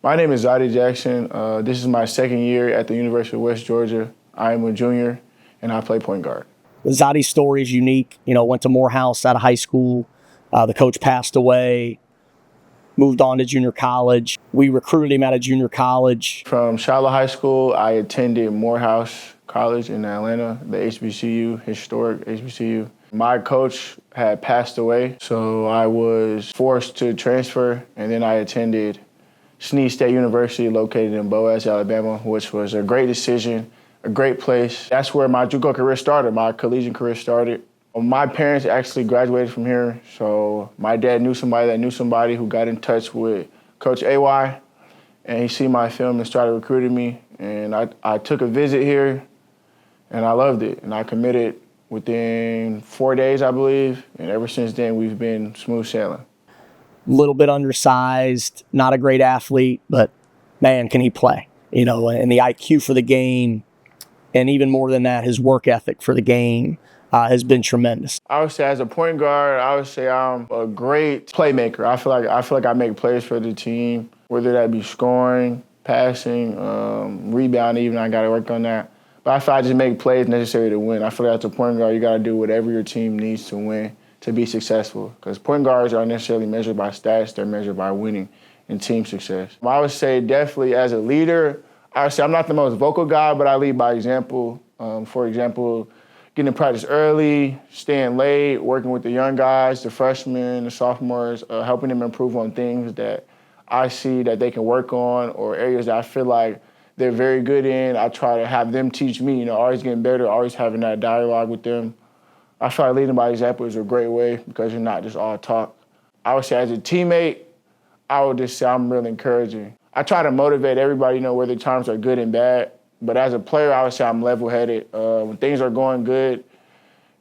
My name is Zawdie Jackson. This is my second year at the University of West Georgia. I am a junior, and I play point guard. Zawdie's story is unique. Went to Morehouse out of high school. The coach passed away, moved on to junior college. We recruited him out of junior college. From Shiloh High School, I attended Morehouse College in Atlanta, the HBCU, historic HBCU. My coach had passed away, so I was forced to transfer, and then I attended Snead State University, located in Boaz, Alabama, which was a great decision, a great place. That's where my JUCO career started, my collegiate career started. My parents actually graduated from here, so my dad knew somebody that knew somebody who got in touch with Coach AY, and he seen my film and started recruiting me. And I took a visit here, and I loved it, and I committed within 4 days, I believe, and ever since then, we've been smooth sailing. Little bit undersized, not a great athlete, but man, can he play, and the IQ for the game, and even more than that, his work ethic for the game has been tremendous. I would say as a point guard, I would say I'm a great playmaker. I feel like I make plays for the team, whether that be scoring, passing, rebounding, even I got to work on that. But I feel I just make plays necessary to win. I feel like as a point guard, you got to do whatever your team needs to win to be successful. Because point guards aren't necessarily measured by stats, they're measured by winning and team success. I would say definitely as a leader, I would say I'm not the most vocal guy, but I lead by example. For example, getting to practice early, staying late, working with the young guys, the freshmen, the sophomores, helping them improve on things that I see that they can work on or areas that I feel like they're very good in. I try to have them teach me, always getting better, always having that dialogue with them. I feel like leading by example is a great way because you're not just all talk. I would say as a teammate, I would just say I'm really encouraging. I try to motivate everybody, whether times are good and bad. But as a player, I would say I'm level-headed. When things are going good,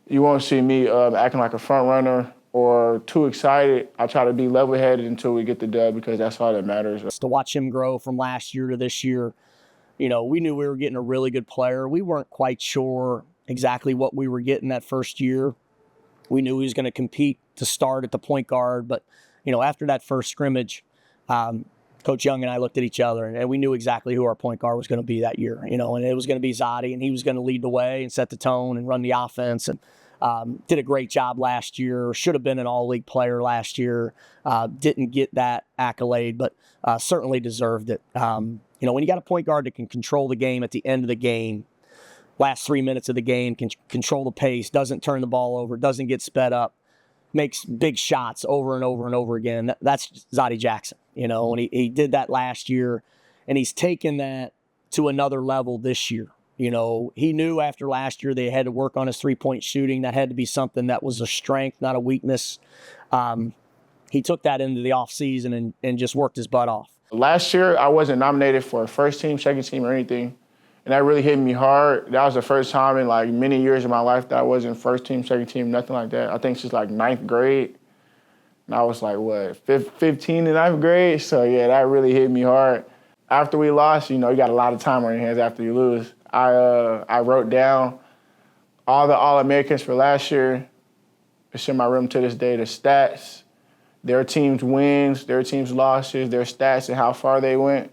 you won't see me acting like a front runner or too excited. I try to be level-headed until we get the dub because that's all that matters. To watch him grow from last year to this year, we knew we were getting a really good player. We weren't quite sure exactly what we were getting that first year. We knew he was going to compete to start at the point guard, but after that first scrimmage, Coach Young and I looked at each other, and we knew exactly who our point guard was going to be that year. And it was going to be Zawdie, and he was going to lead the way and set the tone and run the offense. And did a great job last year. Should have been an all-league player last year. Didn't get that accolade, but certainly deserved it. When you got a point guard that can control the game at the end of the game, last 3 minutes of the game, can control the pace, doesn't turn the ball over, doesn't get sped up, makes big shots over and over and over again. That's Zawdie Jackson, and he did that last year, and he's taken that to another level this year. He knew after last year they had to work on his three-point shooting. That had to be something that was a strength, not a weakness. He took that into the offseason and just worked his butt off. Last year, I wasn't nominated for first team, second team, or anything. And that really hit me hard. That was the first time in many years of my life that I wasn't first team, second team, nothing like that. I think since ninth grade. And I was 15 in ninth grade. So yeah, that really hit me hard. After we lost, you got a lot of time on your hands after you lose. I wrote down all the All-Americans for last year. It's in my room to this day, the stats, their team's wins, their team's losses, their stats and how far they went.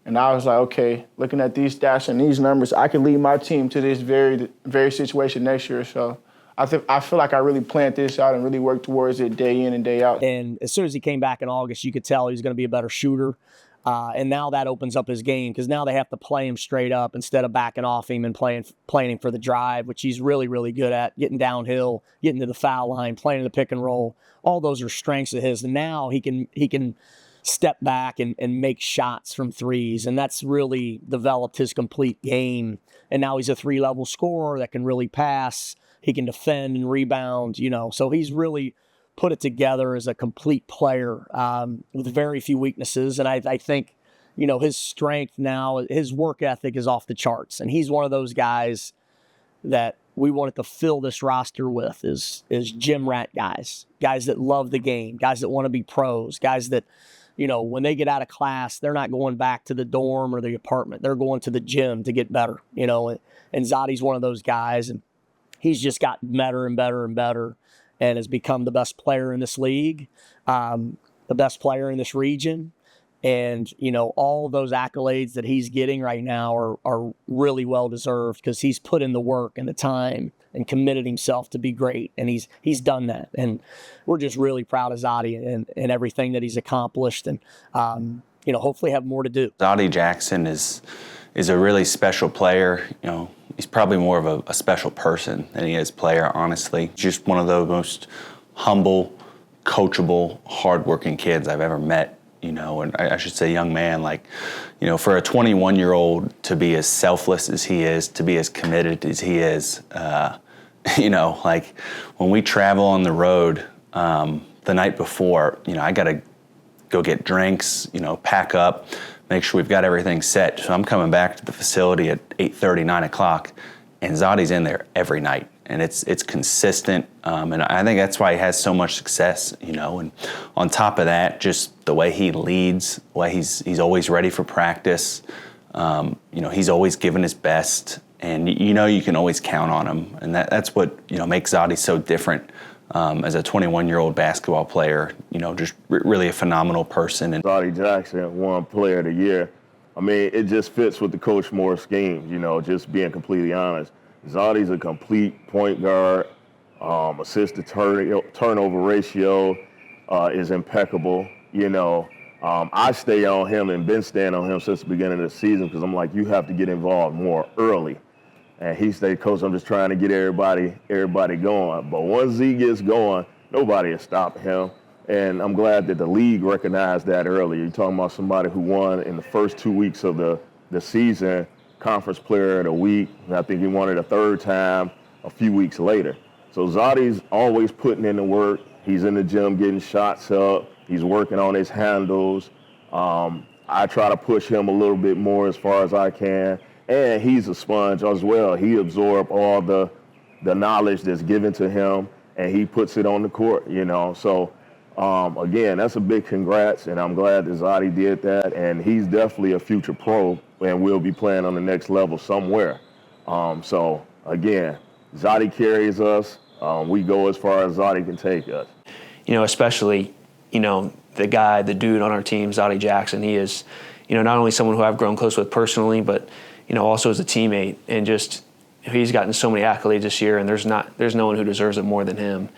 And I was like, okay, looking at these stats and these numbers, I can lead my team to this very, very situation next year. So I feel like I really planned this out and really worked towards it day in and day out. And as soon as he came back in August, you could tell he was going to be a better shooter. And now that opens up his game because now they have to play him straight up instead of backing off him and playing him for the drive, which he's really, really good at, getting downhill, getting to the foul line, playing the pick and roll. All those are strengths of his. And now he can step back and make shots from threes, and that's really developed his complete game. And now he's a three-level scorer that can really pass. He can defend and rebound, So he's really put it together as a complete player with very few weaknesses. And I think, his strength now, his work ethic is off the charts. And he's one of those guys that we wanted to fill this roster with is gym rat guys that love the game, guys that want to be pros, guys that, when they get out of class, they're not going back to the dorm or the apartment. They're going to the gym to get better, and Zawdie's one of those guys, and he's just gotten better and better and better and has become the best player in this league, the best player in this region, And, all those accolades that he's getting right now are really well-deserved because he's put in the work and the time and committed himself to be great. And he's done that. And we're just really proud of Zawdie and everything that he's accomplished. And, hopefully have more to do. Zawdie Jackson is a really special player. He's probably more of a special person than he is player, honestly. Just one of the most humble, coachable, hardworking kids I've ever met. And I should say young man, for a 21-year-old to be as selfless as he is, to be as committed as he is, when we travel on the road the night before, I got to go get drinks, pack up, make sure we've got everything set. So I'm coming back to the facility at 8:30, 9 o'clock, and Zawdie's in there every night. And it's consistent, and I think that's why he has so much success, And on top of that, just the way he leads, the way he's always ready for practice. He's always giving his best, and you can always count on him. And that's what makes Zawdie so different as a 21-year-old basketball player. Just really a phenomenal person. And Zawdie Jackson won Player of the Year. I mean, it just fits with the Coach Moore scheme. Just being completely honest. Zawdie's a complete point guard. Assist to turnover ratio is impeccable. I stay on him and been staying on him since the beginning of the season because I'm like, you have to get involved more early. And he stayed, Coach, I'm just trying to get everybody going. But once Z gets going, nobody has stopped him. And I'm glad that the league recognized that early. You're talking about somebody who won in the first 2 weeks of the season, Conference Player of the Week. And I think he won it a third time a few weeks later. So Zawdie's always putting in the work. He's in the gym getting shots up. He's working on his handles. I try to push him a little bit more as far as I can. And he's a sponge as well. He absorbs all the knowledge that's given to him, and he puts it on the court, So, again, that's a big congrats, and I'm glad that Zawdie did that. And he's definitely a future pro, and will be playing on the next level somewhere. So, again, Zawdie carries us. We go as far as Zawdie can take us. Especially, the dude on our team, Zawdie Jackson, he is, not only someone who I've grown close with personally, but, also as a teammate. And just, he's gotten so many accolades this year, and there's no one who deserves it more than him.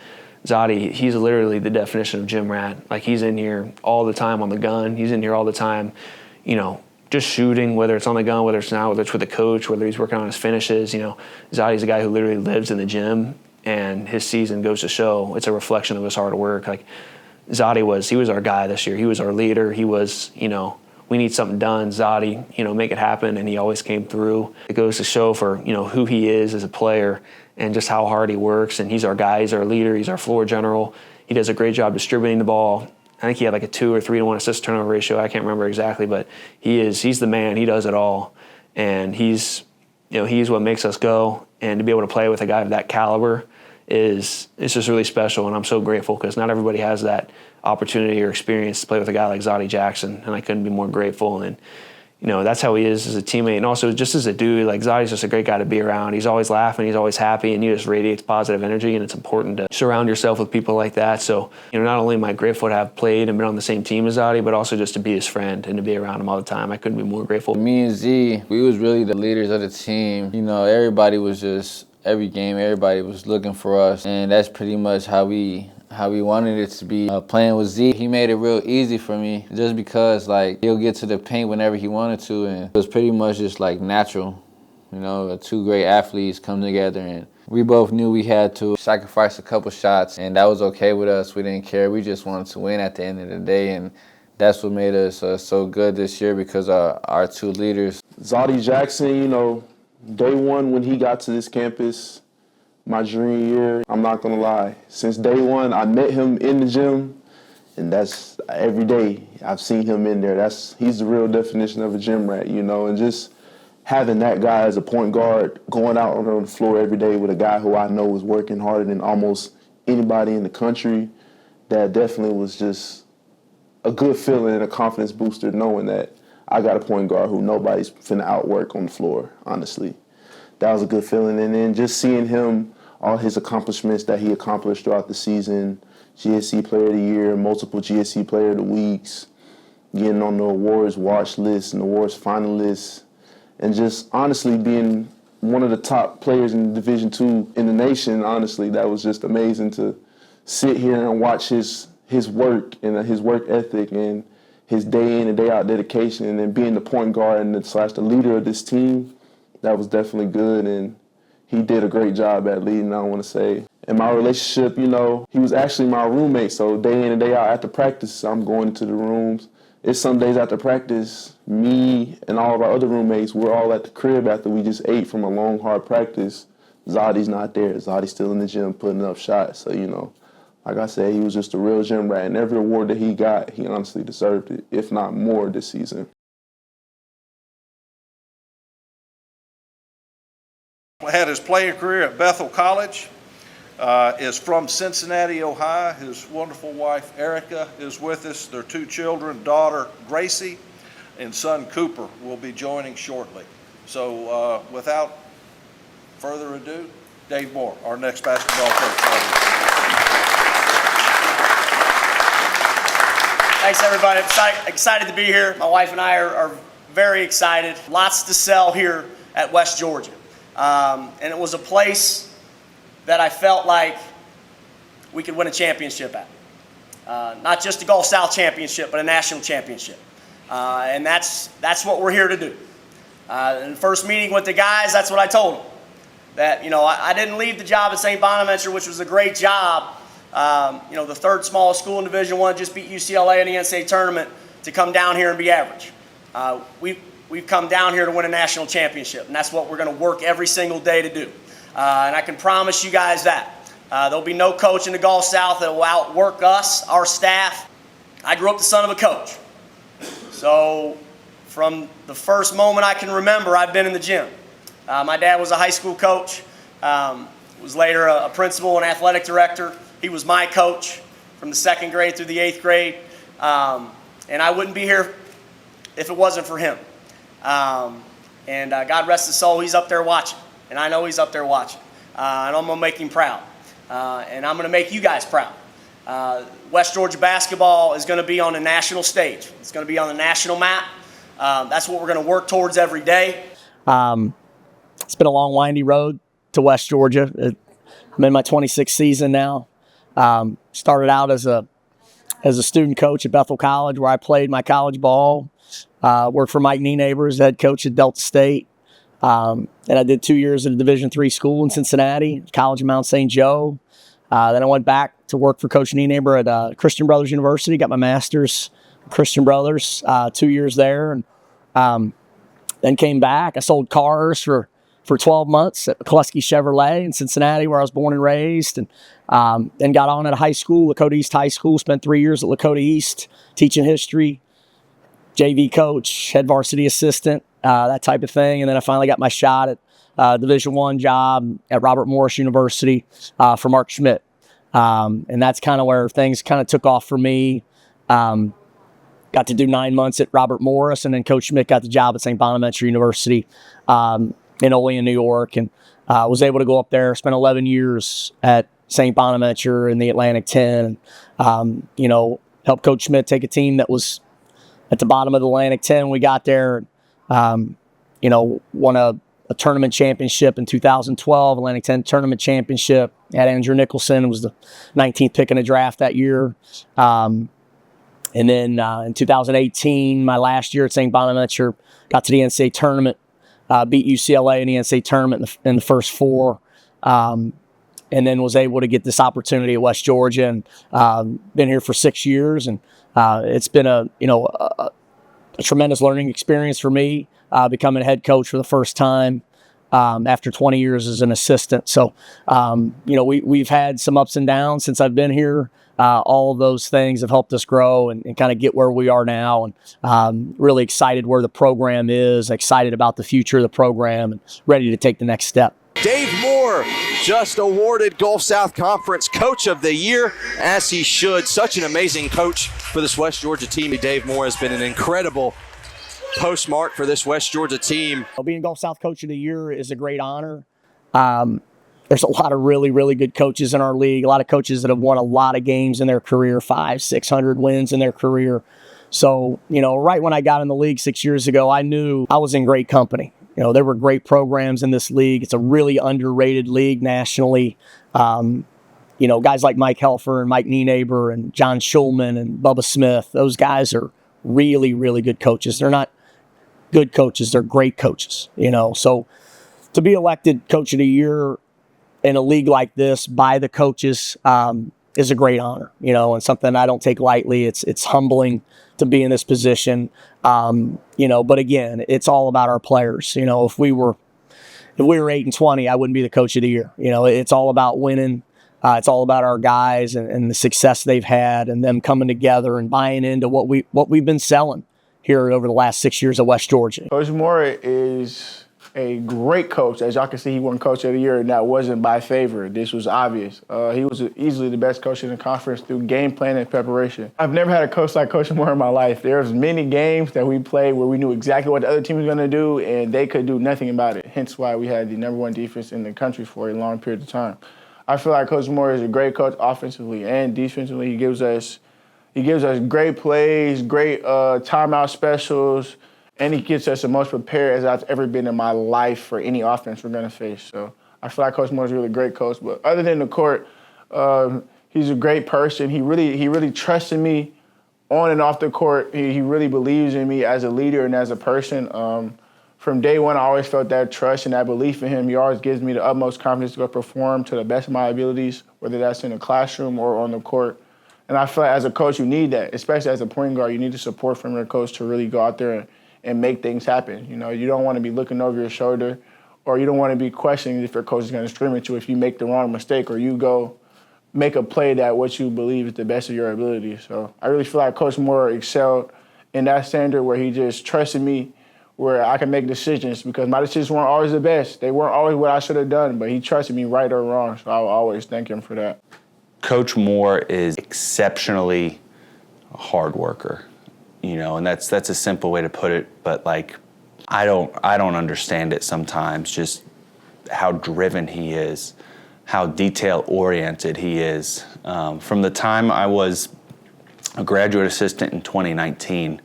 Zawdie, he's literally the definition of gym rat. He's in here all the time on the gun. He's in here all the time, just shooting, whether it's on the gun, whether it's not, whether it's with the coach, whether he's working on his finishes. Zawdie's a guy who literally lives in the gym, and his season goes to show it's a reflection of his hard work. Zawdie he was our guy this year. He was our leader. He was, we need something done, Zawdie, make it happen, and he always came through. It goes to show for, who he is as a player and just how hard he works, and he's our guy, he's our leader, he's our floor general. He does a great job distributing the ball. I think he had a 2 or 3 to 1 assist turnover ratio. I can't remember exactly, but he's the man. He does it all, and he's what makes us go. And to be able to play with a guy of that caliber it's just really special, and I'm so grateful because not everybody has that opportunity or experience to play with a guy like Zawdie Jackson, and I couldn't be more grateful. And that's how he is as a teammate, and also just as a dude. Zawdie's just a great guy to be around. He's always laughing, he's always happy, and he just radiates positive energy. And it's important to surround yourself with people like that. So not only am I grateful to have played and been on the same team as Zawdie, but also just to be his friend and to be around him all the time. I couldn't be more grateful. Me and Z, we was really the leaders of the team. Everybody was just, every game, everybody was looking for us, and that's pretty much how we wanted it to be. Playing with Z, he made it real easy for me just because he'll get to the paint whenever he wanted to, and it was pretty much just natural. The two great athletes come together, and we both knew we had to sacrifice a couple shots, and that was okay with us. We didn't care. We just wanted to win at the end of the day, and that's what made us so good this year because our two leaders. Zawdie Jackson, day one when he got to this campus, my junior year, I'm not going to lie. Since day one, I met him in the gym, and that's every day I've seen him in there. He's the real definition of a gym rat, and just having that guy as a point guard, going out on the floor every day with a guy who I know is working harder than almost anybody in the country, that definitely was just a good feeling and a confidence booster knowing that I got a point guard who nobody's finna outwork on the floor, honestly. That was a good feeling. And then just seeing him, all his accomplishments that he accomplished throughout the season, GSC Player of the Year, multiple GSC Player of the Weeks, getting on the awards watch list and awards finalists, and just honestly being one of the top players in Division II in the nation. Honestly, that was just amazing to sit here and watch his work and his work ethic and his day in and day out dedication, and then being the point guard and the leader of this team. That was definitely good, and he did a great job at leading, I want to say. And my relationship, you know, he was actually my roommate, so day in and day out after practice, I'm going into the rooms. It's some days after practice, me and all of our other roommates, we're all at the crib after we just ate from a long, hard practice. Zawdie's not there. Zawdie's still in the gym putting up shots. So, you know, like I said, he was just a real gym rat. And every award that he got, he honestly deserved it, if not more this season. Had his playing career at Bethel College, is from Cincinnati, Ohio. His wonderful wife, Erica, is with us. Their 2 children, daughter, Gracie, and son, Cooper, will be joining shortly. So without further ado, Dave Moore, our next basketball coach. Thanks, everybody. I'm excited to be here. My wife and I are very excited. Lots to sell here at West Georgia. And it was a place that I felt like we could win a championship at. Not just a Gulf South championship, but a national championship. And that's what we're here to do. In the first meeting with the guys, that's what I told them. That, you know, I didn't leave the job at St. Bonaventure, which was a great job. You know, the 3rd smallest school in Division I, just beat UCLA in the NCAA tournament, to come down here and be average. We've come down here to win a national championship, and that's what we're going to work every single day to do. And I can promise you guys that. There'll be no coach in the Gulf South that will outwork us, our staff. I grew up the son of a coach. So from the first moment I can remember, I've been in the gym. My dad was a high school coach, was later a principal and athletic director. He was my coach from the 2nd grade through the 8th grade. And I wouldn't be here if it wasn't for him. And God rest his soul, he's up there watching. And I know he's up there watching. And I'm going to make him proud. And I'm going to make you guys proud. West Georgia basketball is going to be on the national stage. It's going to be on the national map. That's what we're going to work towards every day. It's been a long, windy road to West Georgia. I'm in my 26th season now. Started out as a student coach at Bethel College, where I played my college ball. Worked for Mike Neighbors, head coach at Delta State. And I did 2 years at a Division III school in Cincinnati, College of Mount St. Joe. Then I went back to work for Coach Neighbor at Christian Brothers University, got my master's at Christian Brothers, 2 years there. And then came back. I sold cars for 12 months at McCluskey Chevrolet in Cincinnati, where I was born and raised. And then got on at a high school, Lakota East High School, spent 3 years at Lakota East teaching history, JV coach, head varsity assistant, that type of thing. And then I finally got my shot at Division I job at Robert Morris University for Mark Schmidt. And that's kind of where things kind of took off for me. Got to do 9 months at Robert Morris, and then Coach Schmidt got the job at St. Bonaventure University in Olean, New York, and was able to go up there, spend 11 years at St. Bonaventure in the Atlantic 10. You know, helped Coach Schmidt take a team that was at the bottom of the Atlantic 10 when we got there. You know, won a tournament championship in 2012, Atlantic 10 tournament championship. Had Andrew Nicholson, was the 19th pick in the draft that year. And then in 2018, my last year at St. Bonaventure, got to the NCAA tournament, beat UCLA in the NCAA tournament in the first 4, and then was able to get this opportunity at West Georgia, and been here for 6 years, and it's been a tremendous learning experience for me, becoming a head coach for the first time after 20 years as an assistant. So, we've had some ups and downs since I've been here. All of those things have helped us grow and kind of get where we are now, and really excited where the program is, excited about the future of the program, and ready to take the next step. Dave Moore just awarded Gulf South Conference Coach of the Year, as he should. Such an amazing coach for this West Georgia team. Dave Moore has been an incredible postmark for this West Georgia team. Being Gulf South Coach of the Year is a great honor. There's a lot of really, really good coaches in our league, a lot of coaches that have won a lot of games in their career, 500-600 wins in their career. So, right when I got in the league 6 years ago, I knew I was in great company. There were great programs in this league. It's a really underrated league nationally. Guys like Mike Helfer and Mike Nienaber and John Schulman and Bubba Smith, those guys are really, really good coaches. They're not good coaches, they're great coaches, So to be elected Coach of the Year in a league like this by the coaches is a great honor, and something I don't take lightly. It's humbling to be in this position, but again, it's all about our players. If we were 8-20, I wouldn't be the Coach of the Year. It's all about winning. It's all about our guys and the success they've had and them coming together and buying into what we've been selling here over the last 6 years at West Georgia. Coach Moore is a great coach. As y'all can see, he won Coach of the Year, and that wasn't by favor. This was obvious. He was easily the best coach in the conference through game plan and preparation. I've never had a coach like Coach Moore in my life. There's many games that we played where we knew exactly what the other team was going to do, and they could do nothing about it. Hence why we had the #1 defense in the country for a long period of time. I feel like Coach Moore is a great coach offensively and defensively. He gives us great plays, great timeout specials, and he gets us the most prepared as I've ever been in my life for any offense we're going to face. So I feel like Coach Moore is a really great coach. But other than the court, he's a great person. He really trusted me on and off the court. He really believes in me as a leader and as a person. From day one, I always felt that trust and that belief in him. He always gives me the utmost confidence to go perform to the best of my abilities, whether that's in the classroom or on the court. And I feel like as a coach, you need that, especially as a point guard. You need the support from your coach to really go out there and make things happen. You don't want to be looking over your shoulder, or you don't want to be questioning if your coach is going to scream at you if you make the wrong mistake or you go make a play that what you believe is the best of your ability. So I really feel like Coach Moore excelled in that standard where he just trusted me, where I can make decisions, because my decisions weren't always the best. They weren't always what I should have done, but he trusted me right or wrong, so I will always thank him for that. Coach Moore is exceptionally a hard worker, and that's a simple way to put it, but I don't understand it sometimes, just how driven he is, how detail-oriented he is. From the time I was a graduate assistant in 2019,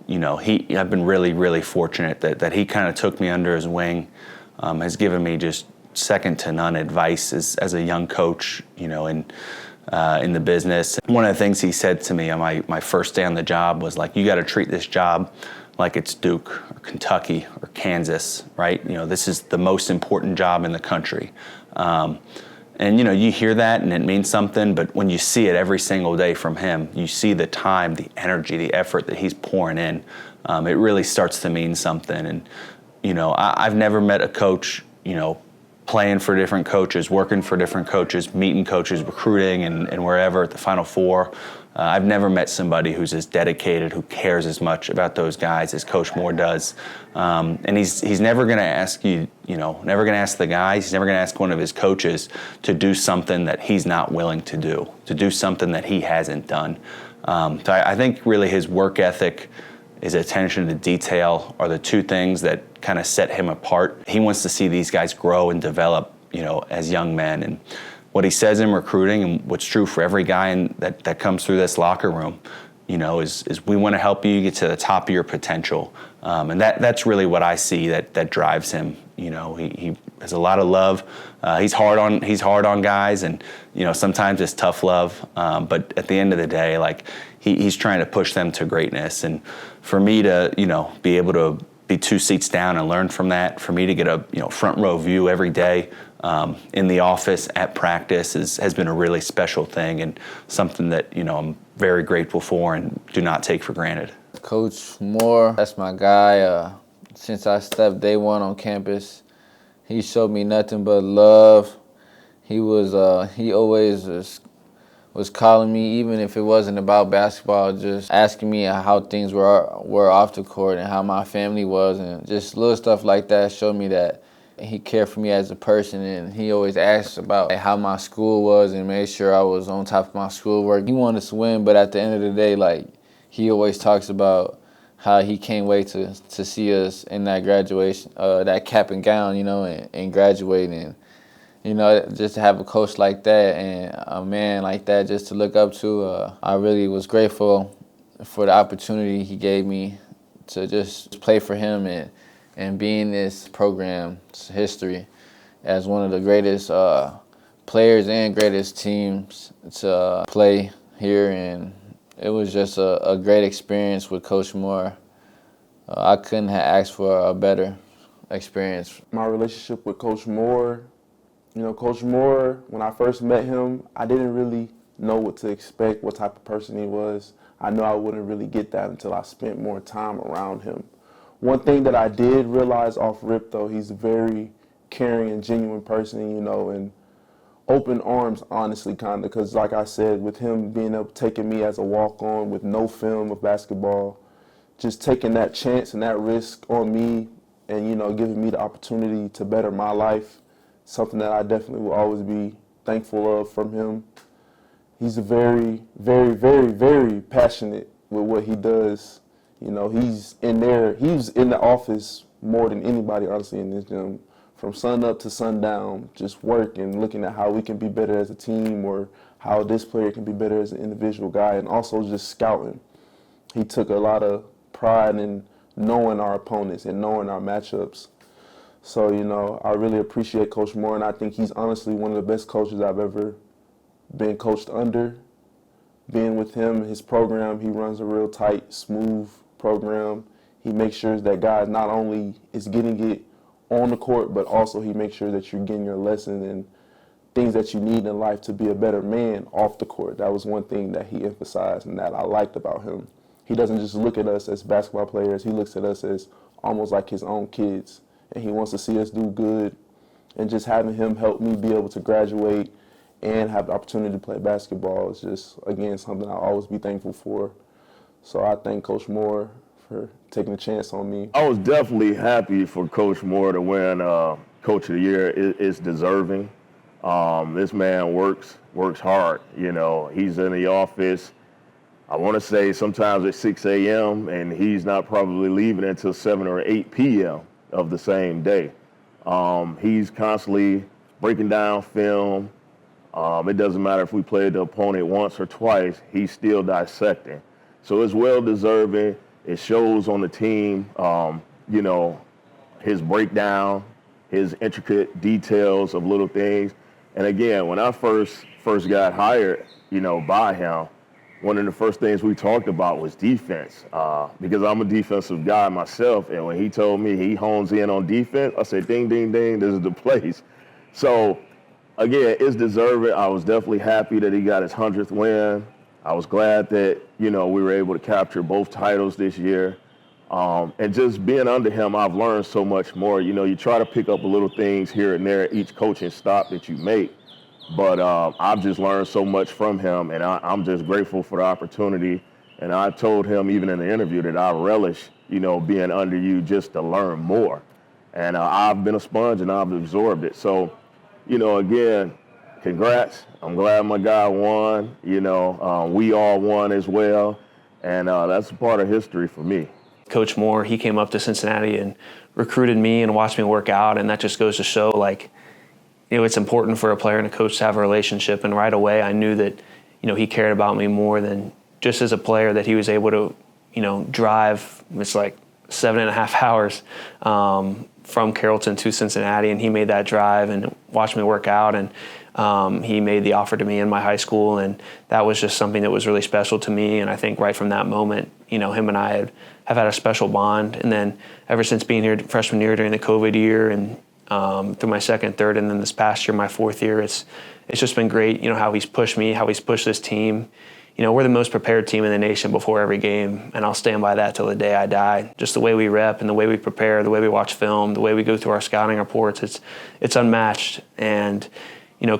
I've been really, really fortunate that he kind of took me under his wing, has given me just second to none advice as a young coach, in the business. One of the things he said to me on my first day on the job was you got to treat this job like it's Duke or Kentucky or Kansas, right? This is the most important job in the country. And you hear that and it means something, but when you see it every single day from him, you see the time, the energy, the effort that he's pouring in, it really starts to mean something. And, I've never met a coach, playing for different coaches, working for different coaches, meeting coaches, recruiting and wherever at the Final Four. I've never met somebody who's as dedicated, who cares as much about those guys as Coach Moore does. And he's never going to ask you, never going to ask the guys, he's never going to ask one of his coaches to do something that he's not willing to do something that he hasn't done. So I think really his work ethic, his attention to detail are the two things that kind of set him apart. He wants to see these guys grow and develop, as young men. And what he says in recruiting, and what's true for every guy that comes through this locker room, is we want to help you get to the top of your potential. And that's really what I see that drives him. He has a lot of love. He's hard on guys, and sometimes it's tough love. But at the end of the day, he's trying to push them to greatness. And for me to be able to be 2 seats down and learn from that, for me to get a front row view every day in the office at practice has been a really special thing, and something that I'm very grateful for and do not take for granted. Coach Moore, that's my guy. Since I stepped day one on campus, he showed me nothing but love. He always was calling me, even if it wasn't about basketball, just asking me how things were off the court and how my family was, and just little stuff like that showed me that he cared for me as a person. And he always asked about how my school was and made sure I was on top of my schoolwork. He wanted to win, but at the end of the day, he always talks about how he can't wait to see us in that graduation, that cap and gown, and graduating. Just to have a coach like that and a man like that just to look up to, I really was grateful for the opportunity he gave me to just play for him and be in this program's history as one of the greatest players and greatest teams to play here. And it was just a great experience with Coach Moore. I couldn't have asked for a better experience. My relationship with Coach Moore, Coach Moore, when I first met him, I didn't really know what to expect, what type of person he was. I knew I wouldn't really get that until I spent more time around him. One thing that I did realize off rip, though, he's a very caring and genuine person, and open arms, honestly, kind of, because like I said, with him being able taking me as a walk-on with no film of basketball, just taking that chance and that risk on me and, giving me the opportunity to better my life, something that I definitely will always be thankful of from him. He's a very, very, very, very passionate with what he does. He's in the office more than anybody, honestly, in this gym. From sun up to sundown, just working, looking at how we can be better as a team or how this player can be better as an individual guy, and also just scouting. He took a lot of pride in knowing our opponents and knowing our matchups. So, I really appreciate Coach Moore, and I think he's honestly one of the best coaches I've ever been coached under. Being with him, his program, he runs a real tight, smooth program. He makes sure that guys not only is getting it on the court, but also he makes sure that you're getting your lesson and things that you need in life to be a better man off the court. That was one thing that he emphasized and that I liked about him. He doesn't just look at us as basketball players. He looks at us as almost like his own kids, and he wants to see us do good. And just having him help me be able to graduate and have the opportunity to play basketball is just, again, something I'll always be thankful for. So I thank Coach Moore for taking a chance on me. I was definitely happy for Coach Moore to win Coach of the Year. It's deserving. This man works hard. He's in the office, I want to say sometimes at 6 a.m., and he's not probably leaving until 7 or 8 p.m. of the same day. He's constantly breaking down film. It doesn't matter if we played the opponent once or twice, he's still dissecting. So it's well-deserving. It shows on the team, his breakdown, his intricate details of little things. And again, when I first got hired, by him, one of the first things we talked about was defense, because I'm a defensive guy myself. And when he told me he hones in on defense, I said, ding, ding, ding, this is the place. So again, it's deserving. I was definitely happy that he got his 100th win. I was glad that, we were able to capture both titles this year. And just being under him, I've learned so much more. You try to pick up little things here and there at each coaching stop that you make. But I've just learned so much from him, and I'm just grateful for the opportunity. And I told him even in the interview that I relish, being under you just to learn more. And I've been a sponge and I've absorbed it. So, again, congrats. I'm glad my guy won. We all won as well. And that's a part of history for me. Coach Moore, he came up to Cincinnati and recruited me and watched me work out. And that just goes to show, it's important for a player and a coach to have a relationship. And right away, I knew that, he cared about me more than just as a player, that he was able to, drive. It's like 7.5 hours from Carrollton to Cincinnati, and he made that drive and watched me work out. And he made the offer to me in my high school, and that was just something that was really special to me. And I think right from that moment, him and I have had a special bond. And then ever since being here freshman year during the COVID year and through my second, third, and then this past year, my fourth year, it's just been great, how he's pushed me, how he's pushed this team. We're the most prepared team in the nation before every game, and I'll stand by that till the day I die. Just the way we rep and the way we prepare, the way we watch film, the way we go through our scouting reports, it's unmatched. And,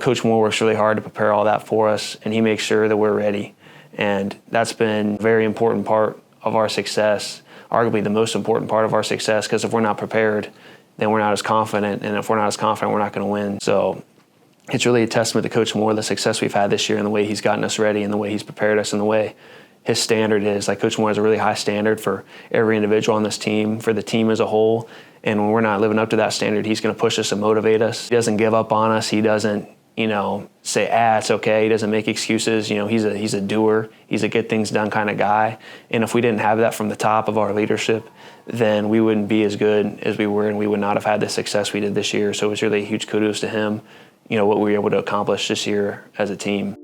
Coach Moore works really hard to prepare all that for us, and he makes sure that we're ready. And that's been a very important part of our success, arguably the most important part of our success, because if we're not prepared, then we're not as confident, and if we're not as confident, we're not going to win. So it's really a testament to Coach Moore, the success we've had this year and the way he's gotten us ready and the way he's prepared us and the way his standard is. Coach Moore has a really high standard for every individual on this team, for the team as a whole. And when we're not living up to that standard, he's going to push us and motivate us. He doesn't give up on us. He doesn't, say, it's okay. He doesn't make excuses. He's a doer. He's a get things done kind of guy. And if we didn't have that from the top of our leadership, then we wouldn't be as good as we were, and we would not have had the success we did this year. So it was really a huge kudos to him, what we were able to accomplish this year as a team.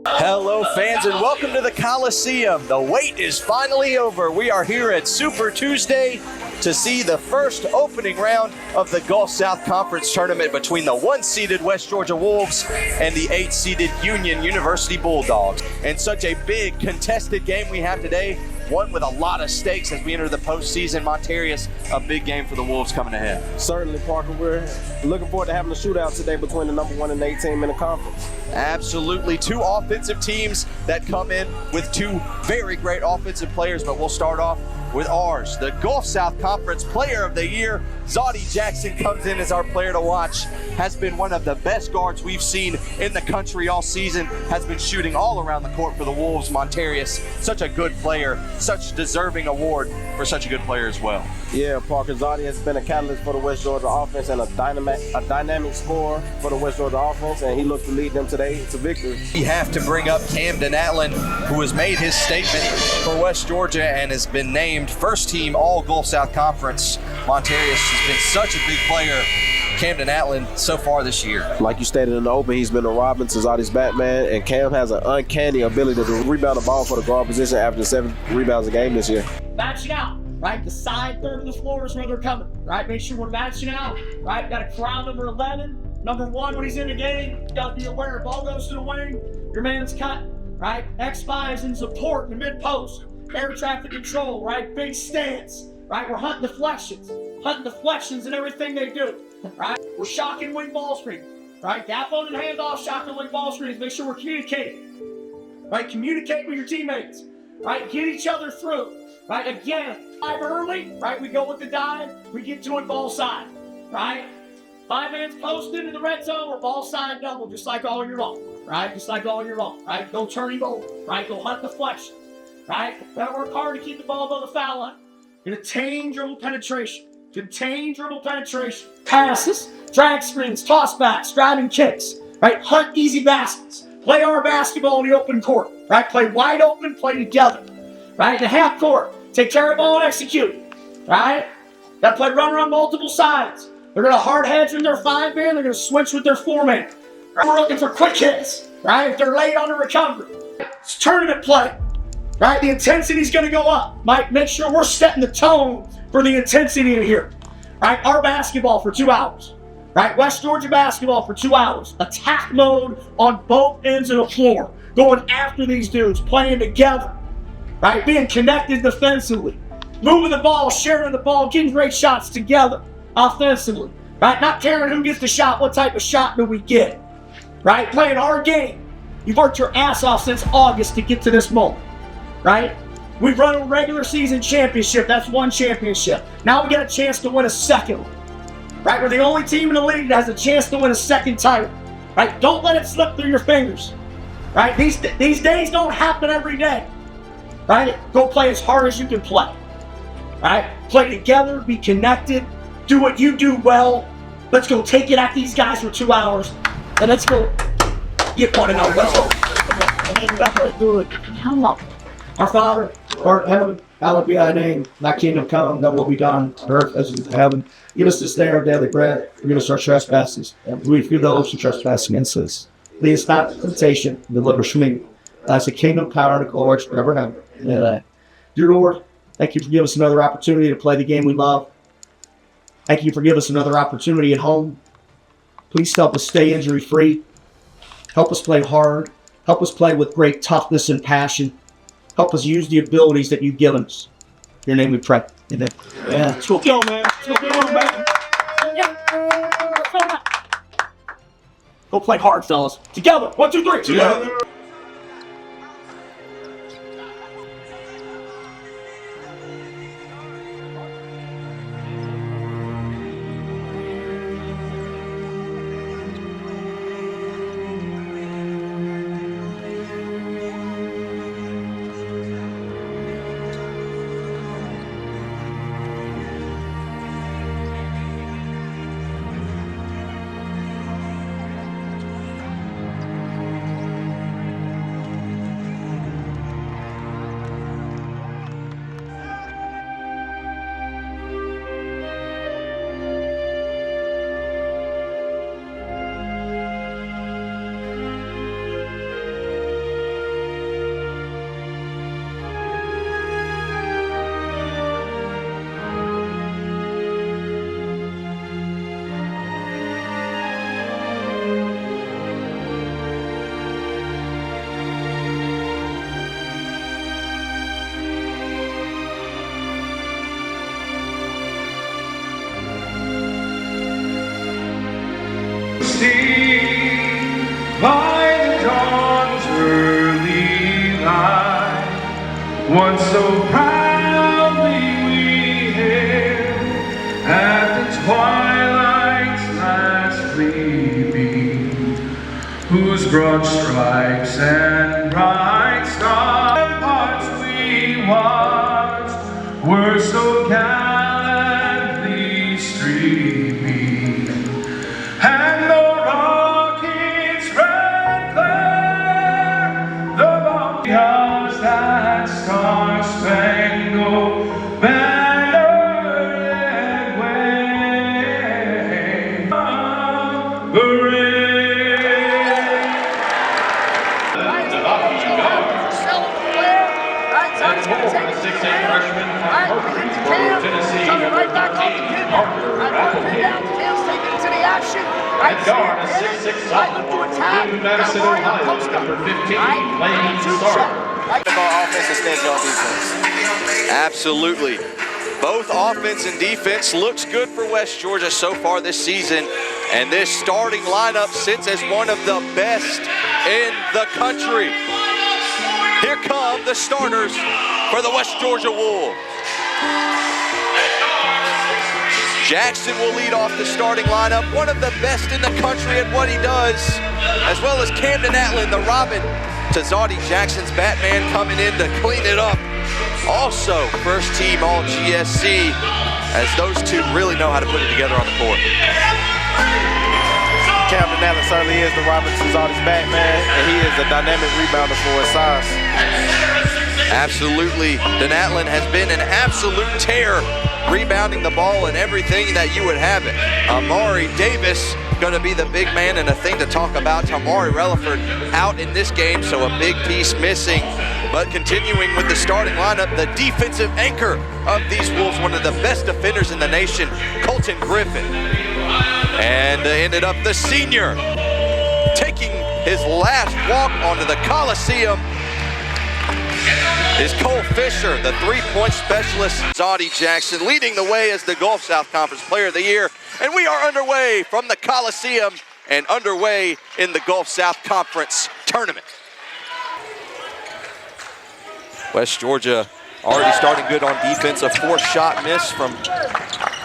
Hello, fans, and welcome to the Coliseum. The wait is finally over. We are here at Super Tuesday to see the first opening round of the Gulf South Conference tournament between the 1-seeded West Georgia Wolves and the 8-seeded Union University Bulldogs. And such a big contested game we have today, one with a lot of stakes as we enter the postseason. Montarius, a big game for the Wolves coming ahead. Certainly, Parker. We're looking forward to having a shootout today between the number 1 and 8 team in the conference. Absolutely. Two offensive teams that come in with two very great offensive players, but we'll start off with ours. The Gulf South Conference Player of the Year, Zawdie Jackson, comes in as our player to watch. Has been one of the best guards we've seen in the country all season. Has been shooting all around the court for the Wolves. Montarius, such a good player, such deserving award for such a good player as well. Yeah, Parker, Zawdie has been a catalyst for the West Georgia offense and a dynamic scorer for the West Georgia offense, and he looks to lead them today to victory. We have to bring up Camden Atlan, who has made his statement for West Georgia and has been named first team all Gulf South Conference. Montarius has been such a big player. Camden Atlan so far this year. Like you stated in the open, he's been a Robin to Zawdie's Batman, and Cam has an uncanny ability to rebound the ball for the guard position, averaging 7 rebounds a game this year. Matching out, right? The side third of the floor is where they're coming, right? Make sure we're matching out, right? Got to crowd number 11. Number 1, when he's in the game, got to be aware. Ball goes to the wing, your man's cut, right? X-5 is in support in the mid-post. Air traffic control, right? Big stance, right? We're hunting deflections in everything they do, right? We're shocking wing ball screens, right? Gap on and handoff, shocking wing ball screens. Make sure we're communicating, right? Communicate with your teammates, right? Get each other through, right? Again, dive early, right? We go with the dive, we get to it ball side, right? 5 minutes post into the red zone, or ball side double, just like all year long, right? Just like all year long, right? Go turn him over, right? Go hunt deflections, right? Gotta work hard to keep the ball above the foul line. Contain dribble penetration. Passes, drag screens, tossbacks, driving kicks, right? Hunt easy baskets. Play our basketball in the open court, right? Play wide open, play together, right? In the half court, take care of the ball and execute, right? Got to play runner on multiple sides. They're going to hard hedge with their 5-man. They're going to switch with their 4-man. Right? We're looking for quick hits, right? If they're late on the recovery. It's tournament play, right? The intensity's going to go up. Mike, make sure we're setting the tone for the intensity in here, right? Our basketball for 2 hours, right? West Georgia basketball for 2 hours. Attack mode on both ends of the floor. Going after these dudes, playing together, right? Being connected defensively. Moving the ball, sharing the ball, getting great shots together offensively, right? Not caring who gets the shot, what type of shot do we get, right? Playing our game. You've worked your ass off since August to get to this moment, right? We've run a regular season championship. That's 1 championship. Now we got a chance to win a second one, right? We're the only team in the league that has a chance to win a second title, right? Don't let it slip through your fingers, right? These days don't happen every day, right? Go play as hard as you can play, right? Play together, be connected, do what you do well. Let's go take it at these guys for 2 hours, and let's go get one another. Let's go. Do it. Our Father, who art in heaven, hallowed be thy name. Thy kingdom come, thy will be done on earth as it is in heaven. Give us this day our daily bread. Forgive us our trespasses, and we forgive those who trespass against us. Lead us not into temptation, and deliver us from evil. That's the kingdom, power, and the glory forever and ever. Amen. Dear Lord, thank you for giving us another opportunity to play the game we love. Thank you for giving us another opportunity at home. Please help us stay injury-free. Help us play hard. Help us play with great toughness and passion. Help us use the abilities that you've given us. In your name we pray. Amen. Yeah. Let's go, man. Let's go, man. Go play hard, fellas. Together. 1, 2, 3. Together. sing by the dawn's early light, once so proudly we hailed at the twilight's last gleaming, whose broad stripes and bright stars we watched were so gallantly streaming, and the rocket's red glare, the bombs that star-spangled banner yet wave. Hooray! At guard, a 6'6" sophomore from Madison, Ohio, number 15, playing start. Offense instead of defense. Absolutely. Both offense and defense looks good for West Georgia so far this season. And this starting lineup sits as one of the best in the country. Here come the starters for the West Georgia Wolves. Jackson will lead off the starting lineup, one of the best in the country at what he does, as well as Camden Atlin, the Robin to Zawdie Jackson's Batman, coming in to clean it up. Also, first team all GSC, as those two really know how to put it together on the court. Camden Atlin certainly is the Robin to Zawdie's Batman, and he is a dynamic rebounder for his size. Absolutely. Atlin has been an absolute tear, rebounding the ball and everything that you would have it. Amari Davis going to be the big man, and a thing to talk about. Amari Relaford out in this game, so a big piece missing. But continuing with the starting lineup, the defensive anchor of these Wolves, one of the best defenders in the nation, Colton Griffin. And ended up the senior taking his last walk onto the Coliseum is Cole Fisher, the three-point specialist. Zawdie Jackson leading the way as the Gulf South Conference Player of the Year. And we are underway from the Coliseum and underway in the Gulf South Conference Tournament. West Georgia already starting good on defense. A four-shot miss from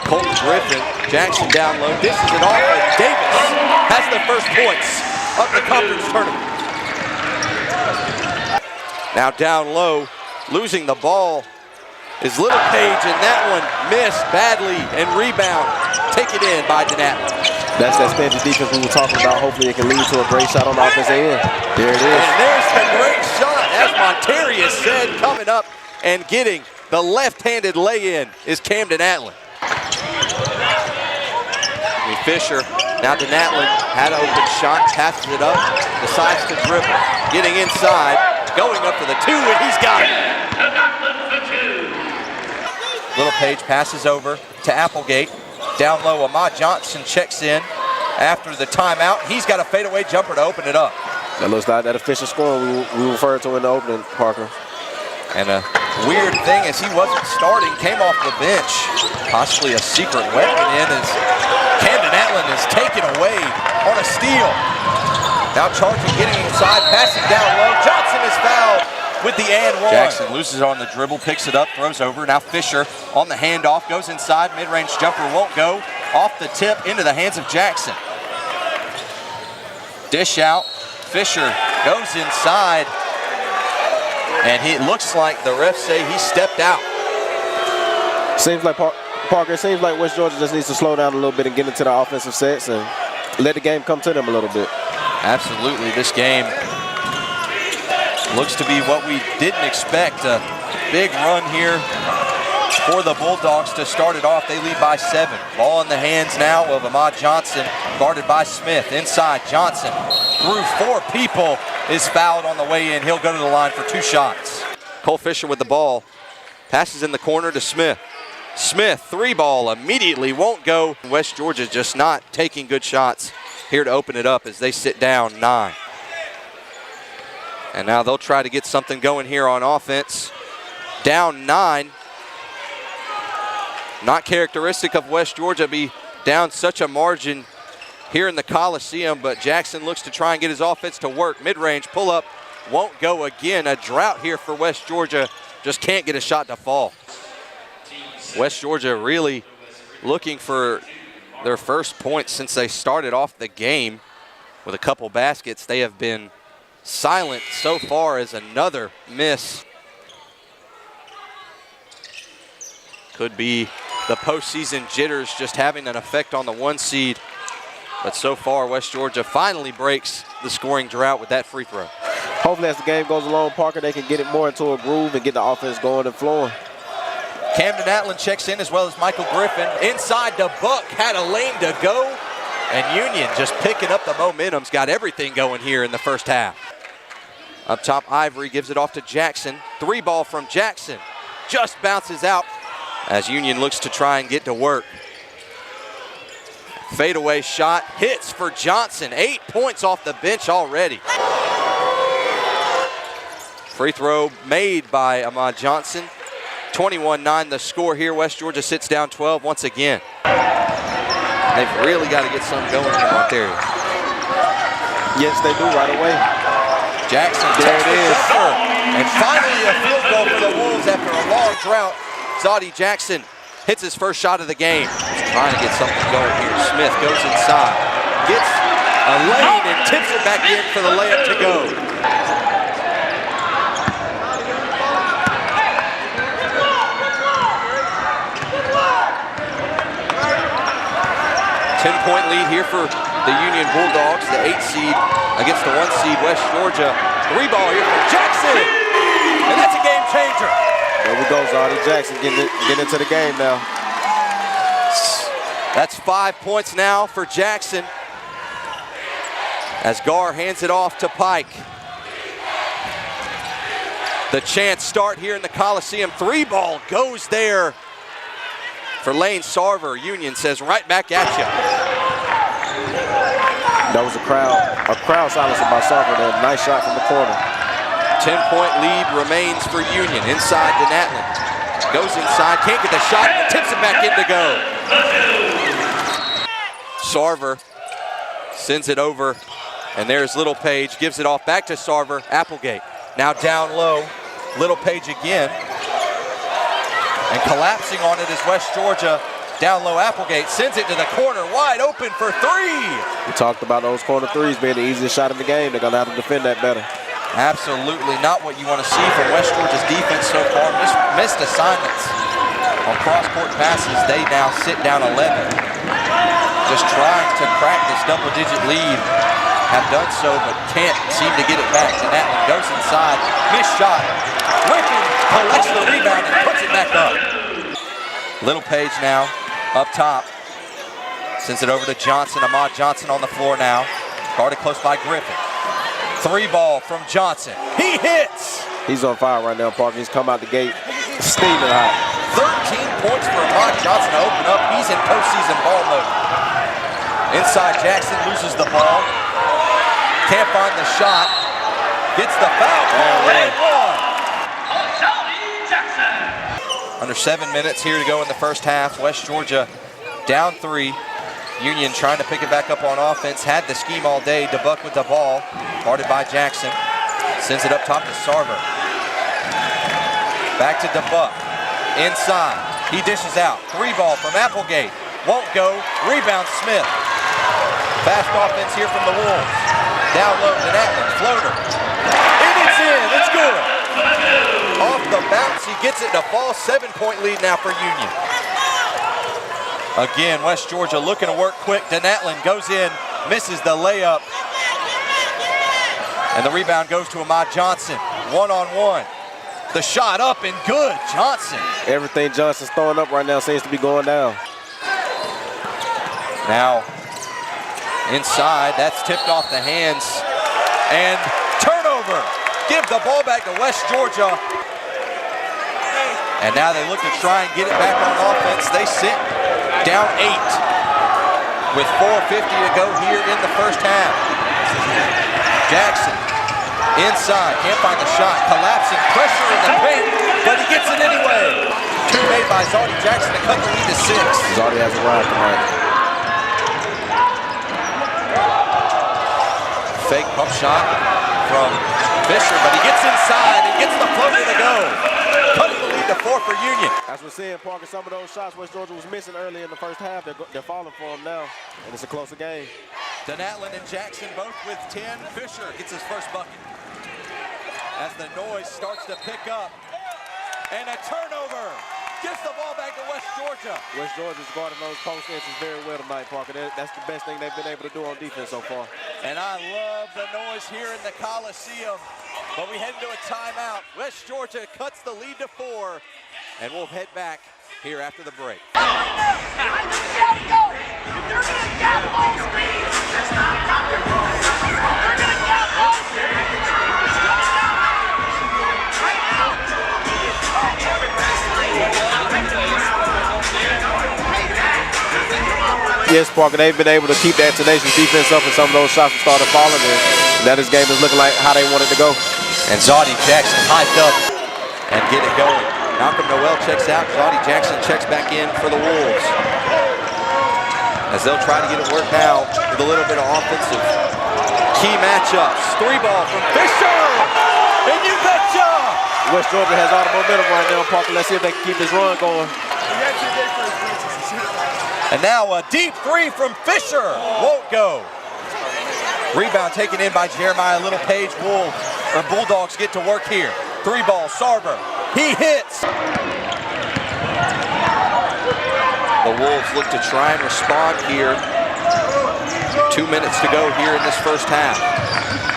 Colton Griffin. Jackson down low, dishes it off, and Davis has the first points of the conference tournament. Now down low, losing the ball is Little Page, and that one missed badly, and rebound taken in by Atlin. That's that standard defense we were talking about. Hopefully it can lead to a great shot on the offensive end. There it is. And there's the great shot, as Montarius said, coming up and getting the left-handed lay-in is Camden Atlin. Fisher, now Atlin had an open shot, passes it up, decides to dribble, getting inside, going up for the two, and he's got it. Little Page passes over to Applegate. Down low, Ahmad Johnson checks in after the timeout. He's got a fadeaway jumper to open it up. That looks like that official score we referred to in the opening, Parker. And a weird thing is he wasn't starting, came off the bench. Possibly a secret weapon in as Camden Atlin is taken away on a steal. Now charging, getting inside, passing down low. Johnson is fouled with the and one. Jackson loses it on the dribble, picks it up, throws over. Now Fisher on the handoff, goes inside. Mid-range jumper won't go. Off the tip, into the hands of Jackson. Dish out. Fisher goes inside. And it looks like the refs say he stepped out. Seems like Parker, it seems like West Georgia just needs to slow down a little bit and get into the offensive sets and let the game come to them a little bit. Absolutely, this game looks to be what we didn't expect. A big run here for the Bulldogs to start it off. They lead by 7. Ball in the hands now of Ahmad Johnson, guarded by Smith. Inside, Johnson through 4 people, is fouled on the way in. He'll go to the line for 2 shots. Cole Fisher with the ball. Passes in the corner to Smith. Smith, 3 ball, immediately won't go. West Georgia just not taking good shots here to open it up as they sit down 9. And now they'll try to get something going here on offense. Down 9. Not characteristic of West Georgia be down such a margin here in the Coliseum, but Jackson looks to try and get his offense to work. Mid-range pull-up won't go again. A drought here for West Georgia. Just can't get a shot to fall. West Georgia really looking for their first points since they started off the game with a couple baskets. They have been silent so far as another miss. Could be the postseason jitters just having an effect on the 1 seed. But so far, West Georgia finally breaks the scoring drought with that free throw. Hopefully as the game goes along, Parker, they can get it more into a groove and get the offense going and flowing. Camden Atland checks in as well as Michael Griffin. Inside to Buck, had a lane to go. And Union just picking up the momentum's got everything going here in the first half. Up top, Ivory gives it off to Jackson. 3 ball from Jackson. Just bounces out as Union looks to try and get to work. Fadeaway shot, hits for Johnson. 8 points off the bench already. Free throw made by Ahmad Johnson. 21-9 the score here. West Georgia sits down 12 once again. They've really got to get something going here, Ontario. Yes, they do right away. Jackson, there it is. And finally a field goal for the Wolves after a long drought. Zawdie Jackson hits his first shot of the game. He's trying to get something going here. Smith goes inside, gets a lane and tips it back in for the layup to go. Ten-point lead here for the Union Bulldogs, the 8 seed against the 1 seed West Georgia. 3 ball here for Jackson, and that's a game changer. There we go, Zawdie Jackson getting into the game now. That's 5 points now for Jackson as Gar hands it off to Pike. The chance start here in the Coliseum. 3 ball goes there for Lane Sarver. Union says right back at you. That was a crowd silencer by Sarver there. Nice shot from the corner. 10-point lead remains for Union. Inside to Natland. Goes inside, can't get the shot, tips it back in to go. Sarver sends it over, and there's Little Page, gives it off back to Sarver. Applegate now down low. Little Page again. And collapsing on it is West Georgia. Down low, Applegate sends it to the corner, wide open for 3. We talked about those corner threes being the easiest shot in the game. They're going to have to defend that better. Absolutely not what you want to see from West Georgia's defense so far. Missed assignments on cross-court passes. They now sit down 11. Just trying to crack this double-digit lead. Have done so, but can't seem to get it back. And Atland goes inside. Missed shot. Griffin collects the rebound and puts it back up. Little Page now up top. Sends it over to Johnson. Ahmad Johnson on the floor now. Guarded close by Griffin. 3 ball from Johnson. He hits. He's on fire right now, Parker. He's come out the gate steaming hot. 13 points for Ahmad Johnson to open up. He's in postseason ball mode. Inside, Jackson loses the ball. Can't find the shot. Gets the foul call and one. Zawdie Jackson. Under 7 minutes here to go in the first half. West Georgia down 3. Union trying to pick it back up on offense. Had the scheme all day. DeBuck with the ball. Guarded by Jackson. Sends it up top to Sarver. Back to DeBuck. Inside. He dishes out. 3 ball from Applegate. Won't go. Rebound Smith. Fast offense here from the Wolves. Down low to Atland. Floater. And it's in. It's good. Off the bounce. He gets it to fall. 7-point lead now for Union. Again, West Georgia looking to work quick. Denatland goes in, misses the layup. And the rebound goes to Ahmad Johnson. 1-on-1. The shot up and good. Johnson. Everything Johnson's throwing up right now seems to be going down. Now, inside, that's tipped off the hands. And turnover. Give the ball back to West Georgia. And now they look to try and get it back on offense. They sit down 8 with 4:50 to go here in the first half. Jackson inside, can't find the shot, collapsing, pressure in the paint, but he gets it anyway. 2 made by Zawdie Jackson to cut the lead to 6. Zawdie has a ride tonight. fake pump shot from Fisher, but he gets inside and gets the floater to go. Cutting the lead to 4 for Union. As we're seeing, Parker, some of those shots West Georgia was missing early in the first half, they're falling for him now, and it's a closer game. Donatland and Jackson both with 10. Fisher gets his first bucket. As the noise starts to pick up. And a turnover. Gets the ball back to West Georgia. West Georgia's guarding those post inches very well tonight, Parker. That's the best thing they've been able to do on defense so far. And I love the noise here in the Coliseum. But we head into a timeout. West Georgia cuts the lead to 4. And we'll head back here after the break. Yes, Parker, they've been able to keep that tenacious defense up, and some of those shots have started falling, and that this game is looking like how they want it to go. And Zawdie Jackson hyped up and get it going. Malcolm Noel checks out. Zawdie Jackson checks back in for the Wolves. As they'll try to get it worked out with a little bit of offensive key matchups. 3 ball from Fisher! And you betcha! West Georgia has all the momentum right now, Parker. Let's see if they can keep this run going. And now a deep 3 from Fisher. Won't go. Rebound taken in by Jeremiah Little Page. Bulldogs get to work here. 3 ball, Sarver. He hits. The Wolves look to try and respond here. 2 minutes to go here in this first half.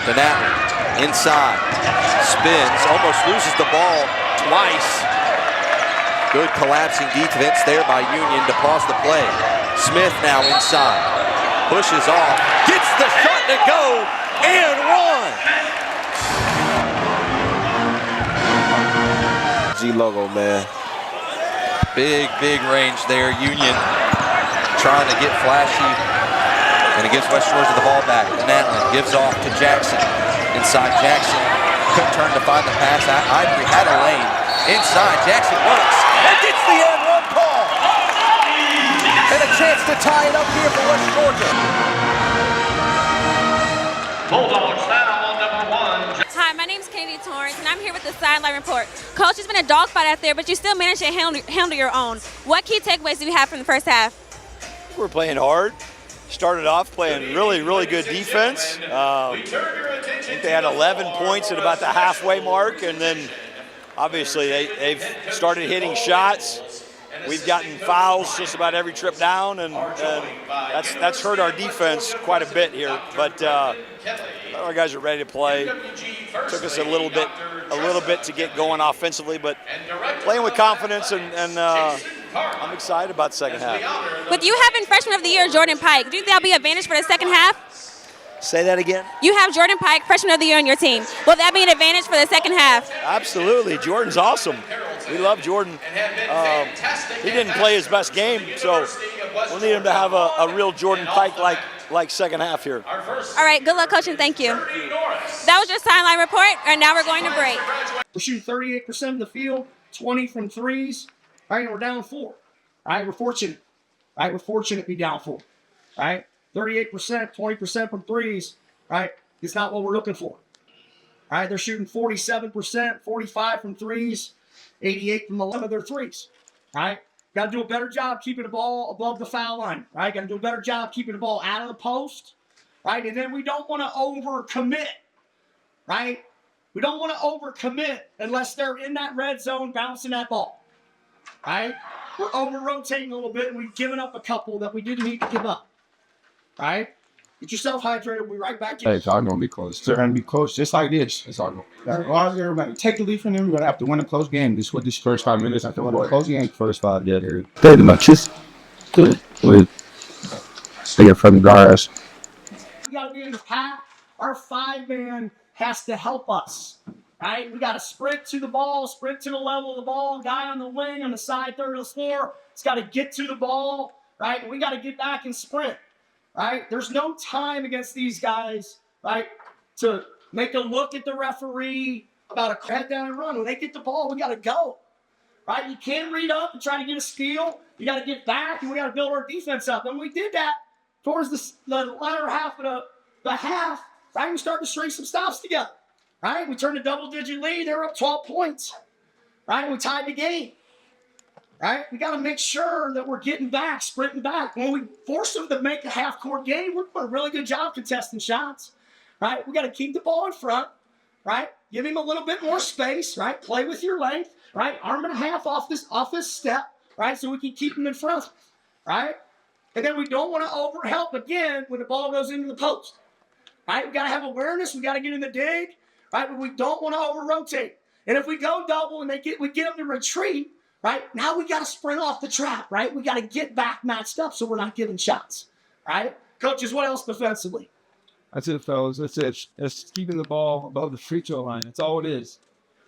Donatland inside. Spins, almost loses the ball twice. Good collapsing defense there by Union to pause the play. Smith now inside. Pushes off. Gets the shot to go. And 1. G logo, man. Big range there. Union trying to get flashy. And it gives West Georgia the ball back. Donatland gives off to Jackson. Inside Jackson. Couldn't turn to find the pass. Ivory had a lane. Inside, Jackson works. And gets the end one call. And a chance to tie it up here for West Georgia. Bulldogs foul on number 1. Hi, my name is Katie Torrance, and I'm here with the sideline report. Coach, it's been a dogfight out there, but you still managed to handle your own. What key takeaways do we have from the first half? We're playing hard. Started off playing really good defense. I think they had 11 points at about the halfway mark, and then obviously they've started hitting shots. We've gotten fouls just about every trip down, and that's hurt our defense quite a bit here. But our guys are ready to play. Took us a little bit to get going offensively, but playing with confidence, and I'm excited about the second half. With you having Freshman of the Year Jordan Pike, do you think that'll be an advantage for the second half? Say that again? You have Jordan Pike, Freshman of the Year on your team. Will that be an advantage for the second half? Absolutely. Jordan's awesome. We love Jordan. He didn't play his best game, so we'll need him to have a real Jordan Pike like second half here. All right, good luck, Coach, and thank you. That was your sideline report, and now we're going to break. We're shooting 38% of the field, 20 from threes. All right, and we're down 4. All right, we're fortunate. All right, we're fortunate to be down 4. All right, 38%, 20% from threes. All right, it's not what we're looking for. All right, they're shooting 47%, 45 from threes, 88 from 11 of their threes. All right, got to do a better job keeping the ball above the foul line. All right, got to do a better job keeping the ball out of the post. Right, and then we don't want to overcommit. Right, we don't want to overcommit unless they're in that red zone bouncing that ball. Right, we're over-rotating a little bit, and we've given up a couple that we didn't need to give up. Right, get yourself hydrated. We'll be right back. Hey, it's all going to be close. They're going to be close, just like this. It's all going. As long as everybody take the lead from them, we're going to have to win a close game. This is what this first 5 minutes. I have to win a close game. First 5 days. Pretty much. Just do it. Stay in front of the guards. We got to be in the pack. Our 5-man has to help us. Right? We got to sprint to the ball, sprint to the level of the ball. Guy on the wing, on the side third of the floor, it's got to get to the ball. Right? We got to get back and sprint. Right? There's no time against these guys, right, to make a look at the referee about a head down and run. When they get the ball, we got to go. Right? You can't read up and try to get a steal. You got to get back, and we got to build our defense up. And we did that towards the latter half of the half. right? We started to string some stops together, right? We turned a double-digit lead. They were up 12 points, right? We tied the game, right? We got to make sure that we're getting back, sprinting back. When we force them to make a half-court game, we're doing a really good job contesting shots, right? We got to keep the ball in front, right? Give him a little bit more space, right? Play with your length, right? Arm and a half off this step, right? So we can keep him in front, right? And then we don't want to overhelp again when the ball goes into the post, right? We got to have awareness. We got to get in the dig, right? But we don't want to over-rotate. And if we go double and we get them to retreat, right? Now we got to sprint off the trap, right? We got to get back matched up so we're not giving shots, right? Coaches, what else defensively? That's it, fellas. That's it. It's keeping the ball above the free throw line. That's all it is.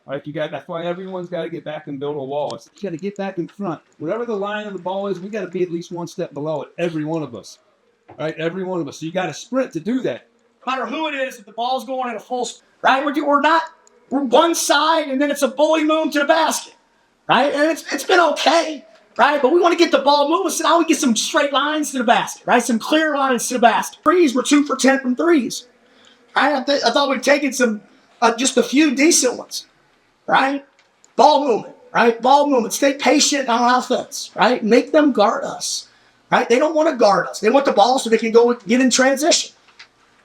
All right, that's why everyone's got to get back and build a wall. You got to get back in front. Whatever the line of the ball is, we got to be at least one step below it. Every one of us. All right, every one of us. So you got to sprint to do that. No matter who it is, if the ball's going at a full sprint, right? We're one side, and then it's a bully move to the basket, right? And it's been okay, right? But we want to get the ball moving, so now we get some straight lines to the basket, right? Some clear lines to the basket. Threes, we're 2 for 10 from threes. Right? I thought we'd taken just a few decent ones, right? Ball movement, right? Ball movement. Stay patient on offense, right? Make them guard us, right? They don't want to guard us. They want the ball so they can go get in transition,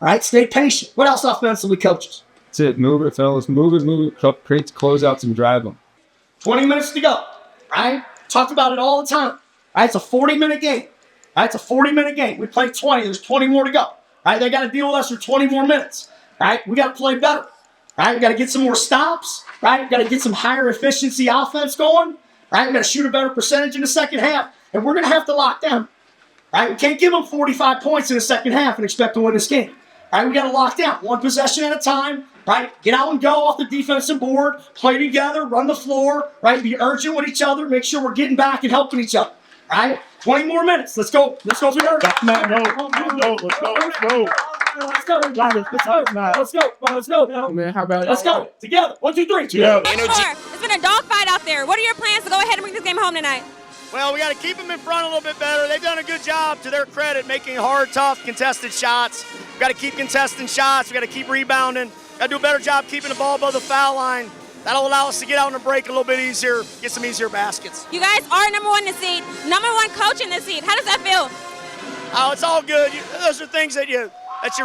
right? Stay patient. What else offensively, coaches? That's it. Move it, fellas. Move it. Create closeouts and drive them. 20 minutes to go, right? Talked about it all the time, right? It's a 40-minute game, right? It's a 40-minute game. We played 20. There's 20 more to go, right? They got to deal with us for 20 more minutes, right? We got to play better, right? We got to get some more stops, right? We got to get some higher efficiency offense going, right? We got to shoot a better percentage in the second half, and we're going to have to lock down, right? We can't give them 45 points in the second half and expect to win this game, right? We got to lock down one possession at a time, right? Get out and go off the defensive board, play together, run the floor, right? Be urgent with each other, make sure we're getting back and helping each other, right? 20 more minutes. Let's go. Let's go. Let's go. Man, how about Let's go. Together. 1, 2, 3. Together. It's been a dogfight out there. What are your plans to go ahead and bring this game home tonight? Well, we got to keep them in front a little bit better. They've done a good job, to their credit, making hard, tough, contested shots. We got to keep contesting shots. We got to keep rebounding. Got to do a better job keeping the ball above the foul line. That'll allow us to get out on the break a little bit easier, get some easier baskets. You guys are number 1 in the seed, number 1 coach in the seed. How does that feel? Oh, it's all good. Those are things that you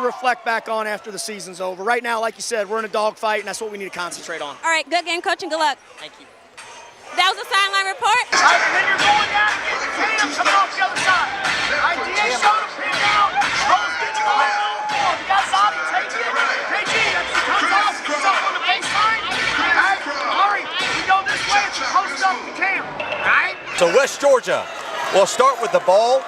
reflect back on after the season's over. Right now, like you said, we're in a dogfight, and that's what we need to concentrate on. All right, good game, coach, and good luck. Thank you. That was the sideline report. All right, and then you're going down and getting Tatum coming off the other side. All right, DA showed him, pin down. Rose gets you on the floor. We got Zawdie, take it. KG, comes off, gets up on the baseline. All right, we go this way. It's a post up to Cam. All right? So West Georgia will start with the ball,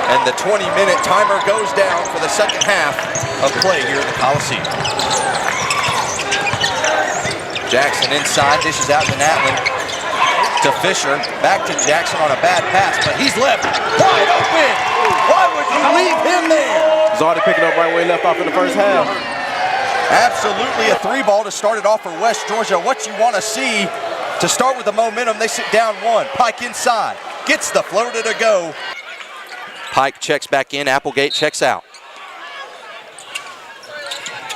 and the 20-minute timer goes down for the second half of play here in the Coliseum. Jackson inside, dishes out to Natlin. To Fisher, back to Jackson on a bad pass, but he's left wide open. Why would you leave him there? Zawdie picking up right where he left off in the first half. Absolutely a 3-ball to start it off for West Georgia. What you want to see to start with the momentum, they sit down 1. Pike inside, gets the floater to go. Pike checks back in, Applegate checks out.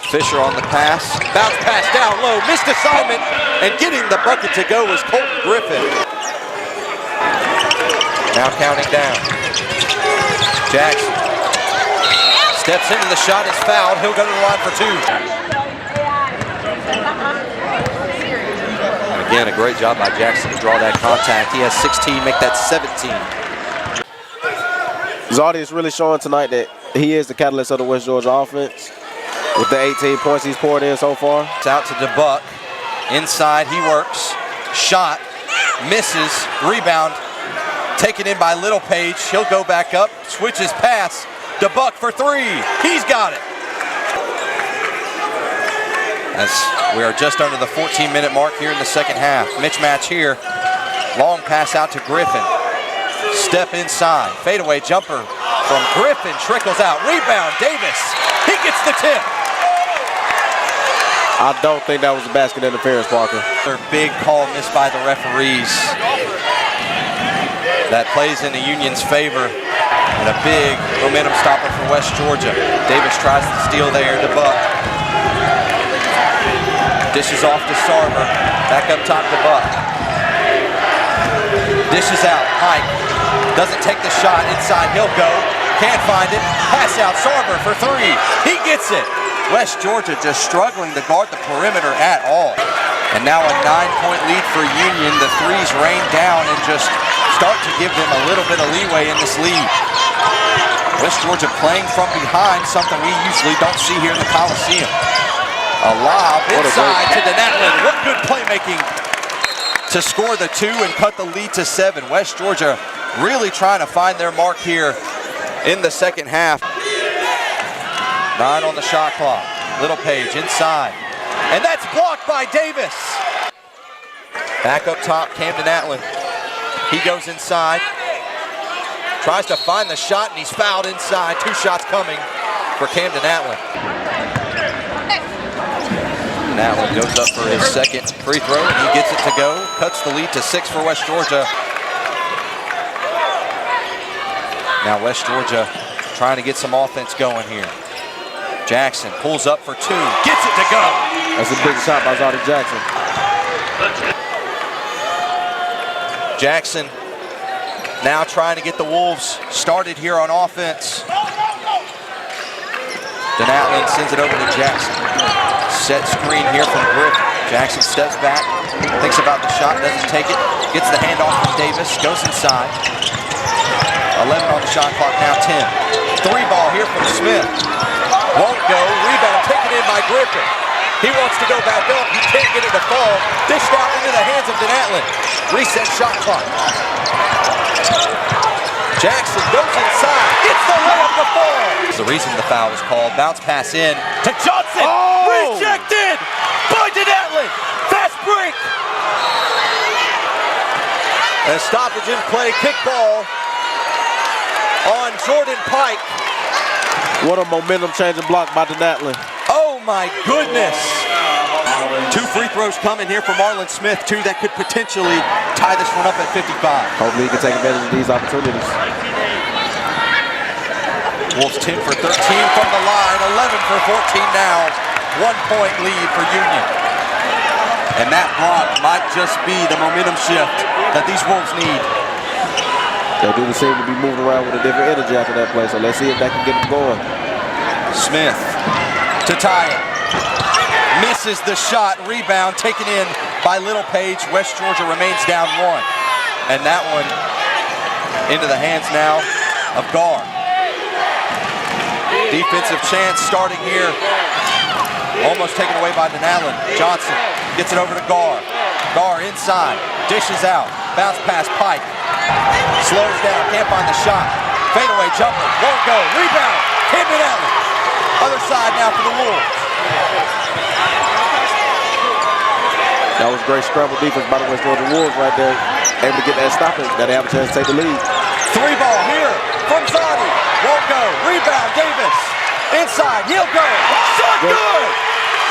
Fisher on the pass, bounce pass down low, missed assignment, and getting the bucket to go is Colton Griffin. Now counting down. Jackson steps into the shot, is fouled, he'll go to the line for 2. Again, a great job by Jackson to draw that contact. He has 16, make that 17. Zawdie is really showing tonight that he is the catalyst of the West Georgia offense. With the 18 points he's poured in so far. It's out to DeBuck. Inside, he works. Shot. Misses. Rebound. Taken in by Little Page. He'll go back up. Switches pass. DeBuck for 3. He's got it. As we are just under the 14-minute mark here in the second half. Mismatch here. Long pass out to Griffin. Step inside. Fadeaway jumper from Griffin. Trickles out. Rebound. Davis. He gets the tip. I don't think that was a basket interference, Parker. Their big call missed by the referees. That plays in the Union's favor. And a big momentum stopper for West Georgia. Davis tries to steal there to Buck. Dishes off to Sarver. Back up top to Buck. Dishes out. Pike doesn't take the shot. Inside, he'll go. Can't find it. Pass out. Sarver for three. He gets it. West Georgia just struggling to guard the perimeter at all. And now a 9-point lead for Union. The threes rain down and just start to give them a little bit of leeway in this lead. West Georgia playing from behind, something we usually don't see here in the Coliseum. A lob inside to Denatlin. What good playmaking to score the 2 and cut the lead to 7. West Georgia really trying to find their mark here in the second half. 9 on the shot clock. Little Page inside. And that's blocked by Davis. Back up top, Camden Atlin. He goes inside. Tries to find the shot, and he's fouled inside. 2 shots coming for Camden Atlin. And Atlin goes up for his second free throw, and he gets it to go. Cuts the lead to 6 for West Georgia. Now West Georgia trying to get some offense going here. Jackson pulls up for 2, gets it to go. That's a big shot by Zawdie Jackson. Jackson now trying to get the Wolves started here on offense. Denatlin sends it over to Jackson. Set screen here from Griffin. Jackson steps back, thinks about the shot, doesn't take it. Gets the handoff from Davis, goes inside. 11 on the shot clock, now 10. 3 ball here from Smith. Won't go, rebound taken in by Griffin. He wants to go back up, he can't get it to fall. Dished out into the hands of Denatlin. Reset shot clock. Jackson goes inside, gets the layup to fall. The reason the foul was called, bounce pass in to Johnson. Rejected by Denatlin. Fast break. And stoppage in play, kickball on Jordan Pike. What a momentum-changing block by Denatlin. Oh my goodness. 2 free throws coming here from Marlon Smith, 2 that could potentially tie this one up at 55. Hopefully he can take advantage of these opportunities. Wolves 10 for 13 from the line, 11 for 14 now. 1-point lead for Union. And that block might just be the momentum shift that these Wolves need. They do seem to be moving around with a different energy after that play, so let's see if that can get them going. Smith to tie it. Misses the shot, rebound taken in by Little Page. West Georgia remains down 1. And that one into the hands now of Gar. Defensive chance starting here. Almost taken away by Denatlin. Johnson gets it over to Gar. Gar inside, dishes out, bounce pass Pike. Slows down, can't find the shot. Fadeaway jumper, won't go. Rebound, Camden Atlin. Other side now for the Wolves. That was great scramble defense by the West Georgia Wolves right there. Able to get that stoppage, that they have a chance to take the lead. 3 ball here from Zawdie. Won't go. Rebound, Davis. Inside, he'll go. Shot good.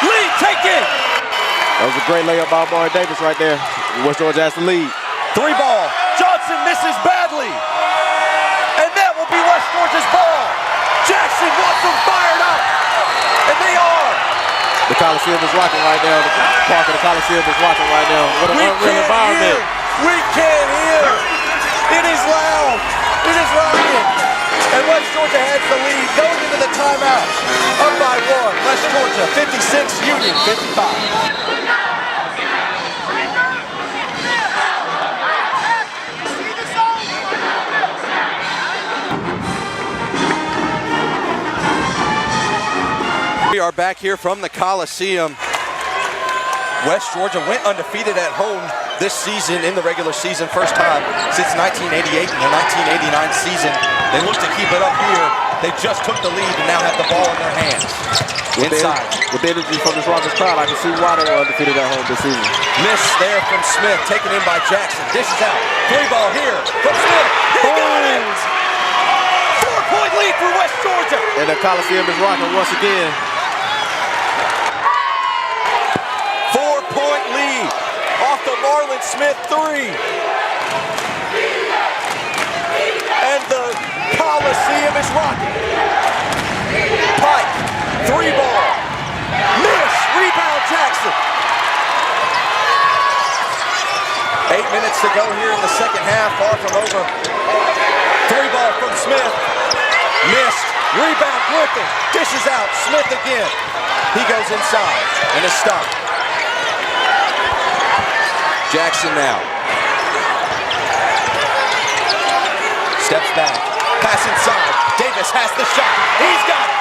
Lead taken. That was a great layup by Amari Davis right there. West Georgia has the lead. 3 ball. Johnson misses badly. And that will be West Georgia's ball. Jackson wants them fired up. And they are. The Coliseum is rocking right now. The park of the Coliseum is rocking right now. What an unreal environment. We can't hear. It is loud. It is rocking. And West Georgia has the lead going into the timeout. Up by 1. West Georgia 56, Union 55. We are back here from the Coliseum. West Georgia went undefeated at home this season in the regular season, first time since 1988 in the 1989 season. They look to keep it up here. They just took the lead and now have the ball in their hands. Inside. With the energy from this Rogers crowd, I can see why they were undefeated at home this season. Miss there from Smith, taken in by Jackson. Dishes out. 3 ball here from Smith. He got it! 4-point lead for West Georgia. And the Coliseum is rocking once again. 4-point lead off the Marlon Smith 3. And the Coliseum rocking. Pike, 3-ball. Miss, rebound Jackson. 8 minutes to go here in the second half, far from over. 3-ball from Smith. Missed, rebound Griffin. Dishes out, Smith again. He goes inside and is stopped. Jackson now. Steps back, pass inside. Davis has the shot. He's got it.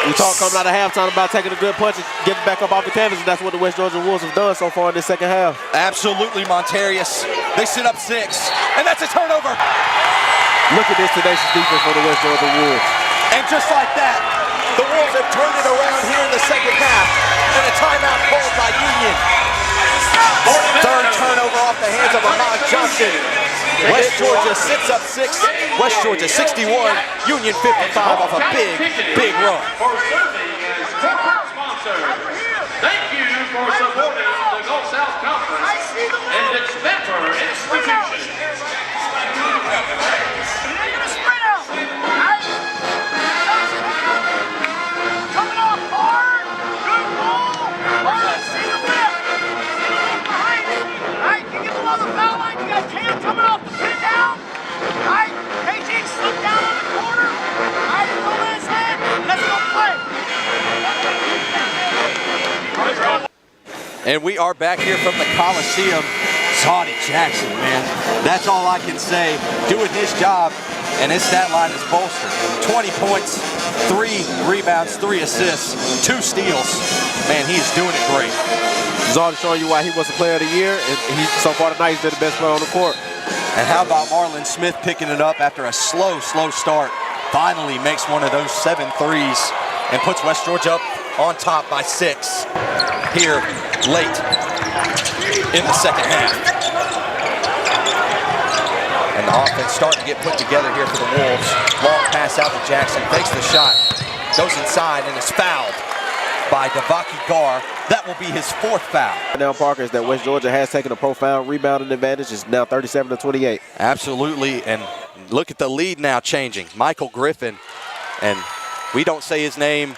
We talk coming out of halftime about taking a good punch and getting back up off the canvas, and that's what the West Georgia Wolves have done so far in this second half. Absolutely, Montarius. They sit up 6, and that's a turnover. Look at this tenacious defense for the West Georgia Wolves. And just like that, the Wolves have turned it around here in the second half, and a timeout called by Union. Third turnover off the hands of Ahmad Johnson. West Georgia sits up 6. West Georgia 61, Union 55 off a big, big run. For serving as corporate sponsor. Thank you for supporting the Gulf South Conference and its member institutions. Coming off hard. Good ball. See the whip. Behind it. All right, you get below the foul line. You got Cam coming off the pin down. All right, KG slipped down on the corner. All right, roll his head. Let's go play. And we are back here from the Coliseum. Zawdie Jackson, man. That's all I can say. Doing his job, and his stat line is bolstered. 20 points, 3 rebounds, 3 assists, 2 steals. Man, he is doing it great. Zawdie showing you why he was the player of the year, and he so far tonight he's been the best player on the court. And how about Marlon Smith picking it up after a slow start? Finally makes one of those 7 threes and puts West Georgia up on top by 6 here late in the second half. And the offense starting to get put together here for the Wolves. Long pass out to Jackson, takes the shot, goes inside and is fouled by Devaki Gar. That will be his 4th foul. Now, Parker, is that West Georgia has taken a profound rebounding advantage. It's now 37-28. Absolutely, and look at the lead now changing. Michael Griffin, and we don't say his name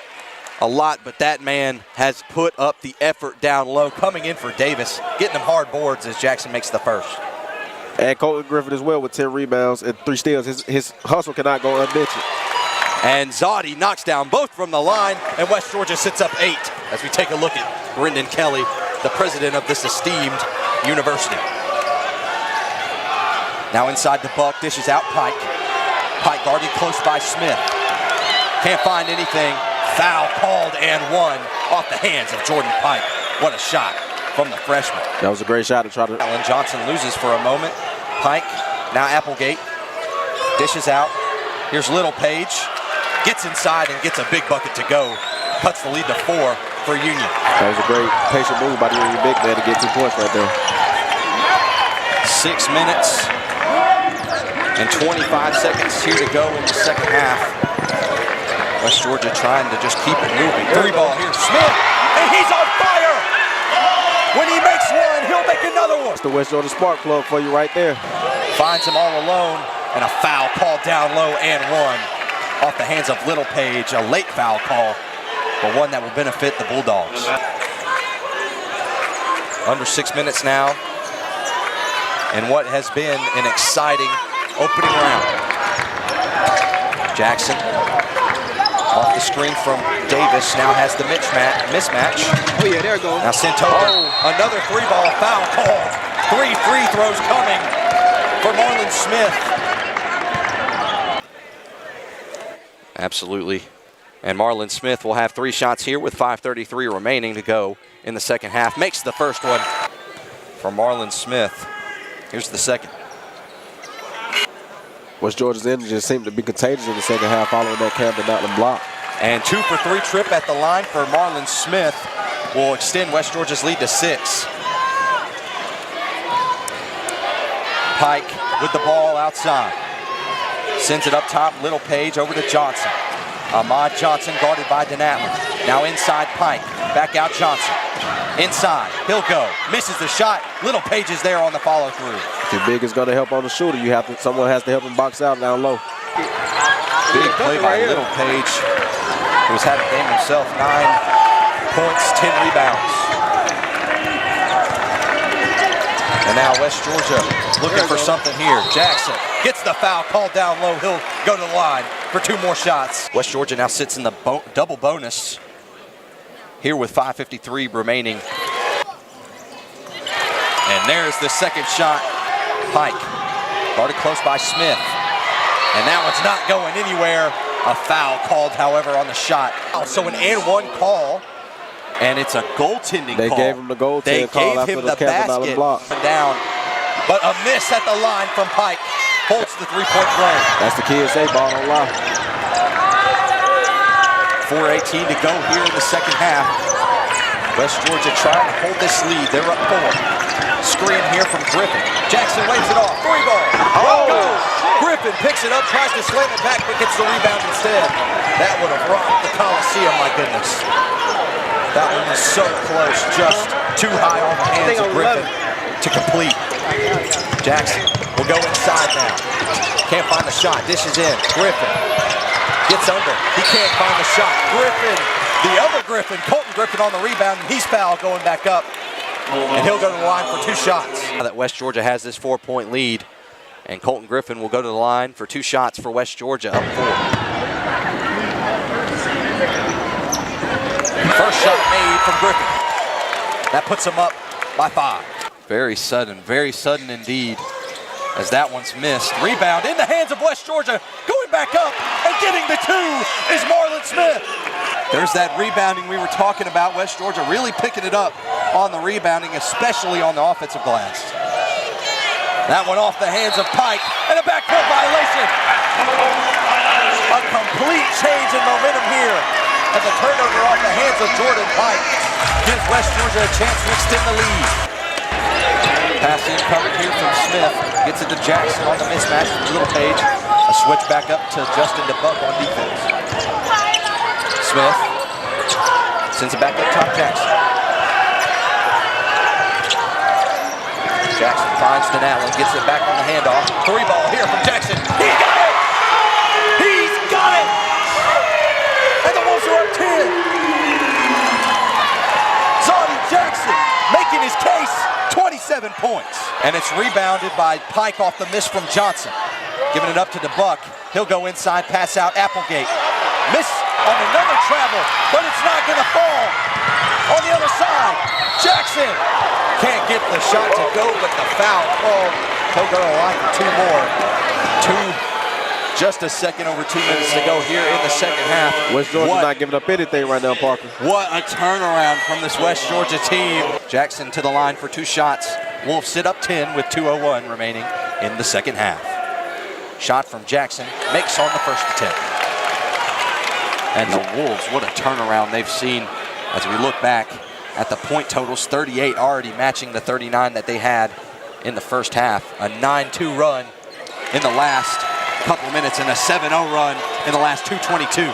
a lot, but that man has put up the effort down low, coming in for Davis, getting them hard boards as Jackson makes the first. And Colton Griffin as well with 10 rebounds and 3 steals. His hustle cannot go unmentioned. And Zawdie knocks down both from the line, and West Georgia sits up 8 as we take a look at Brendan Kelly, the president of this esteemed university. Now inside the buck, dishes out Pike. Pike guarded close by Smith. Can't find anything. Foul called and won off the hands of Jordan Pike. What a shot from the freshman. That was a great shot to try to... Alan Johnson loses for a moment. Pike, now Applegate, dishes out. Here's Little Page, gets inside and gets a big bucket to go. Cuts the lead to 4 for Union. That was a great patient move by the Union big man to get 2 points right there. 6 minutes and 25 seconds here to go in the second half. West Georgia trying to just keep it moving. 3-ball here, Smith, and he's on fire! When he makes one, he'll make another one. It's the West Georgia Spark Plug for you right there. Finds him all alone, and a foul called down low and one off the hands of Little Page. A late foul call, but one that will benefit the Bulldogs. Under 6 minutes now, and what has been an exciting opening round. Jackson off the screen from Davis, now has the mismatch. Oh yeah, there it goes. Now sent over. Another 3-ball foul call. 3 free throws coming for Marlon Smith. Absolutely. And Marlon Smith will have 3 shots here with 5:33 remaining to go in the second half. Makes the first one for Marlon Smith. Here's the second. West Georgia's energy seemed to be contagious in the second half following that Camden Mountain block. And 2 for 3 trip at the line for Marlon Smith will extend West Georgia's lead to 6. Pike with the ball outside. Sends it up top, Little Page over to Johnson. Ahmad Johnson guarded by Denatman. Now inside Pike, back out Johnson. Inside, he'll go, misses the shot. Little Page is there on the follow through. If your big is going to help on the shooter, someone has to help him box out down low. Big play by Little Page, who has had a game himself. 9 points, 10 rebounds. And now West Georgia looking for something here. Jackson gets the foul called down low. He'll go to the line for 2 more shots. West Georgia now sits in the double bonus here with 5:53 remaining. And there's the second shot. Pike guarded close by Smith. And that one's not going anywhere. A foul called, however, on the shot. So an and-one call. And it's a goaltending call. They gave him the goaltending call after the basket block. Down. But a miss at the line from Pike. Holds the 3-point play. That's the KSA ball, don't lie. 4:18 to go here in the second half. West Georgia trying to hold this lead. They're up 4. Screen here from Griffin. Jackson waves it off. 3 ball. Oh! Griffin picks it up, tries to slam it back, but gets the rebound instead. That would have rocked the Coliseum, my goodness. That one was so close, just too high on the hands of Griffin to complete. Jackson will go inside now. Can't find the shot. Dishes in. Griffin gets under. He can't find the shot. Griffin, the other Griffin, Colton Griffin on the rebound, and he's fouled going back up. And he'll go to the line for 2 shots. Now that West Georgia has this 4-point lead, and Colton Griffin will go to the line for 2 shots for West Georgia, up 4. First shot made from Griffin. That puts him up by 5. Very sudden indeed, as that one's missed. Rebound in the hands of West Georgia. Going back up and getting the 2 is Marlon Smith. There's that rebounding we were talking about. West Georgia really picking it up on the rebounding, especially on the offensive glass. That one off the hands of Pike, and a backcourt violation. A complete change in momentum here, as a turnover off the hands of Jordan Pike gives West Georgia a chance to extend the lead. Pass incoming here from Smith. Gets it to Jackson on the mismatch from Little Page. A switch back up to Justin DeBuck on defense. Smith sends it back up top Jackson. Jackson finds Denallen, gets it back on the handoff. 3 ball here from Jackson. He got it! He's got it! And the Wolves are up 10. Zawdie Jackson making his case. 27 points. And it's rebounded by Pike off the miss from Johnson. Giving it up to DeBuck. He'll go inside, pass out Applegate. Miss on another travel, but it's not going to fall. On the other side, Jackson can't get the shot to go, but the foul called. He'll go to the line for 2 more. Just a second over 2 minutes to go here in the second half. West Georgia not giving up anything right now, Parker. What a turnaround from this West Georgia team. Jackson to the line for 2 shots. Wolves sit up 10 with 2:01 remaining in the second half. Shot from Jackson, makes on the first attempt. And the Wolves, what a turnaround they've seen as we look back at the point totals. 38 already matching the 39 that they had in the first half. A 9-2 run in the last couple minutes and a 7-0 run in the last 2:22.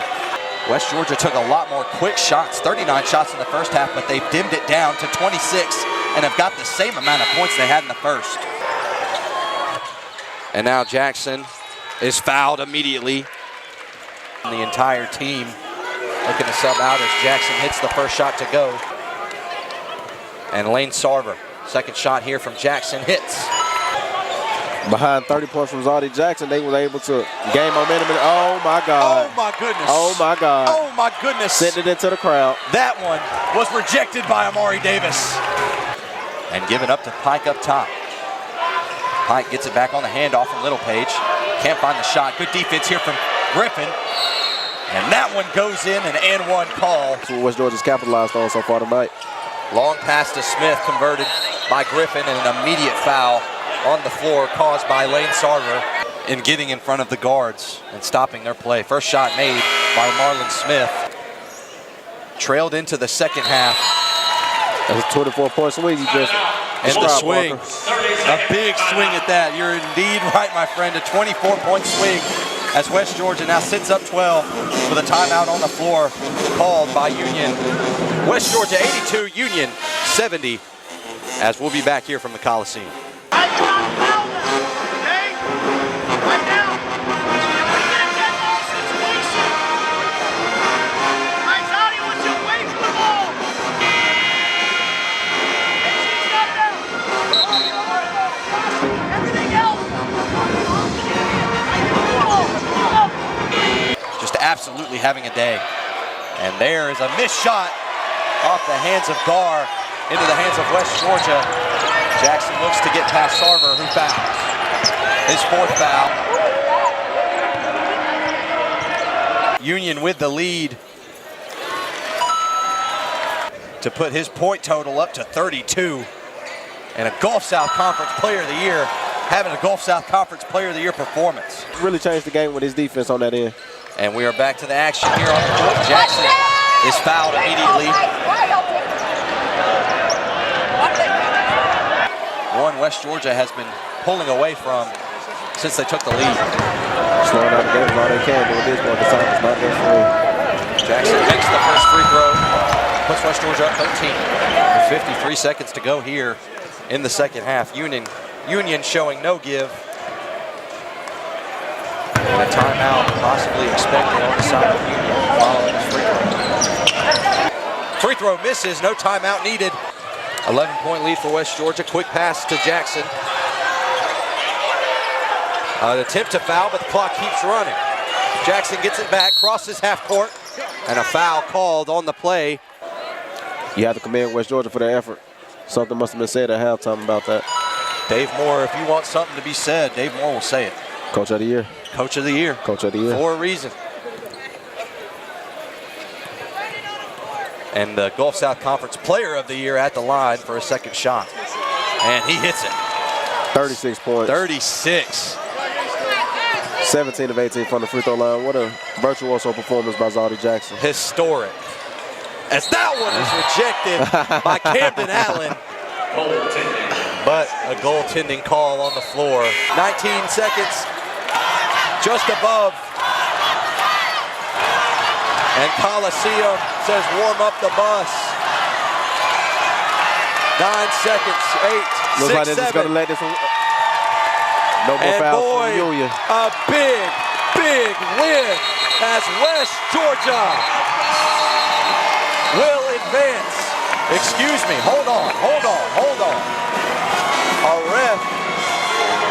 West Georgia took a lot more quick shots, 39 shots in the first half, but they've dimmed it down to 26 and have got the same amount of points they had in the first. And now Jackson is fouled immediately. The entire team looking to sub out as Jackson hits the first shot to go. And Lane Sarver, second shot here from Jackson, hits. Behind 30 points from Zawdie Jackson, they were able to gain momentum. Oh, my God. Oh, my goodness. Oh, my God. Oh, my goodness. Sending it into the crowd. That one was rejected by Amari Davis. And given up to Pike up top. Pike gets it back on the handoff from Little Page. Can't find the shot. Good defense here from Griffin. And that one goes in, an and-one call. That's what West Georgia's capitalized on so far tonight. Long pass to Smith, converted by Griffin, and an immediate foul on the floor caused by Lane Sarver in getting in front of the guards and stopping their play. First shot made by Marlon Smith. Trailed into the second half. That's a 24-point swing you just And the swing, a big swing at that. You're indeed right, my friend. A 24-point swing as West Georgia now sits up 12 with a timeout on the floor called by Union. West Georgia 82, Union 70, as we'll be back here from the Coliseum. absolutely having a day. And there is a missed shot off the hands of Gar into the hands of West Georgia. Jackson looks to get past Sarver, who fouls. His 4th foul. Union with the lead to put his point total up to 32. And a Gulf South Conference Player of the Year, having a Gulf South Conference Player of the Year performance. Really changed the game with his defense on that end. And we are back to the action here on the court. Jackson is fouled immediately. One West Georgia has been pulling away from since they took the lead. Slowing down the game is all they can do at this point. The time is not there for him. Jackson makes the first free throw, puts West Georgia up 13. With 53 seconds to go here in the second half. Union showing no give. And a timeout possibly expected on the side of Union following this free throw. Free throw misses, no timeout needed. 11-point lead for West Georgia. Quick pass to Jackson. An attempt to foul, but the clock keeps running. Jackson gets it back, crosses half court, and a foul called on the play. You have to commend West Georgia for their effort. Something must have been said at halftime about that. Dave Moore, if you want something to be said, Dave Moore will say it. Coach of the Year. Coach of the Year. Coach of the Year. For a reason. And the Gulf South Conference Player of the Year at the line for a second shot. And he hits it. 36 points. 36. 17 of 18 from the free throw line. What a virtuoso performance by Zawdie Jackson. Historic. As that one is rejected by Camden Allen. But a goaltending call on the floor. 19 seconds. Just above. And Coliseum says warm up the bus. 9 seconds, 8, Looks 6, like they're just 7. gonna let this one. No more And fouls boy, from Union. a big win as West Georgia will advance. Excuse me, hold on.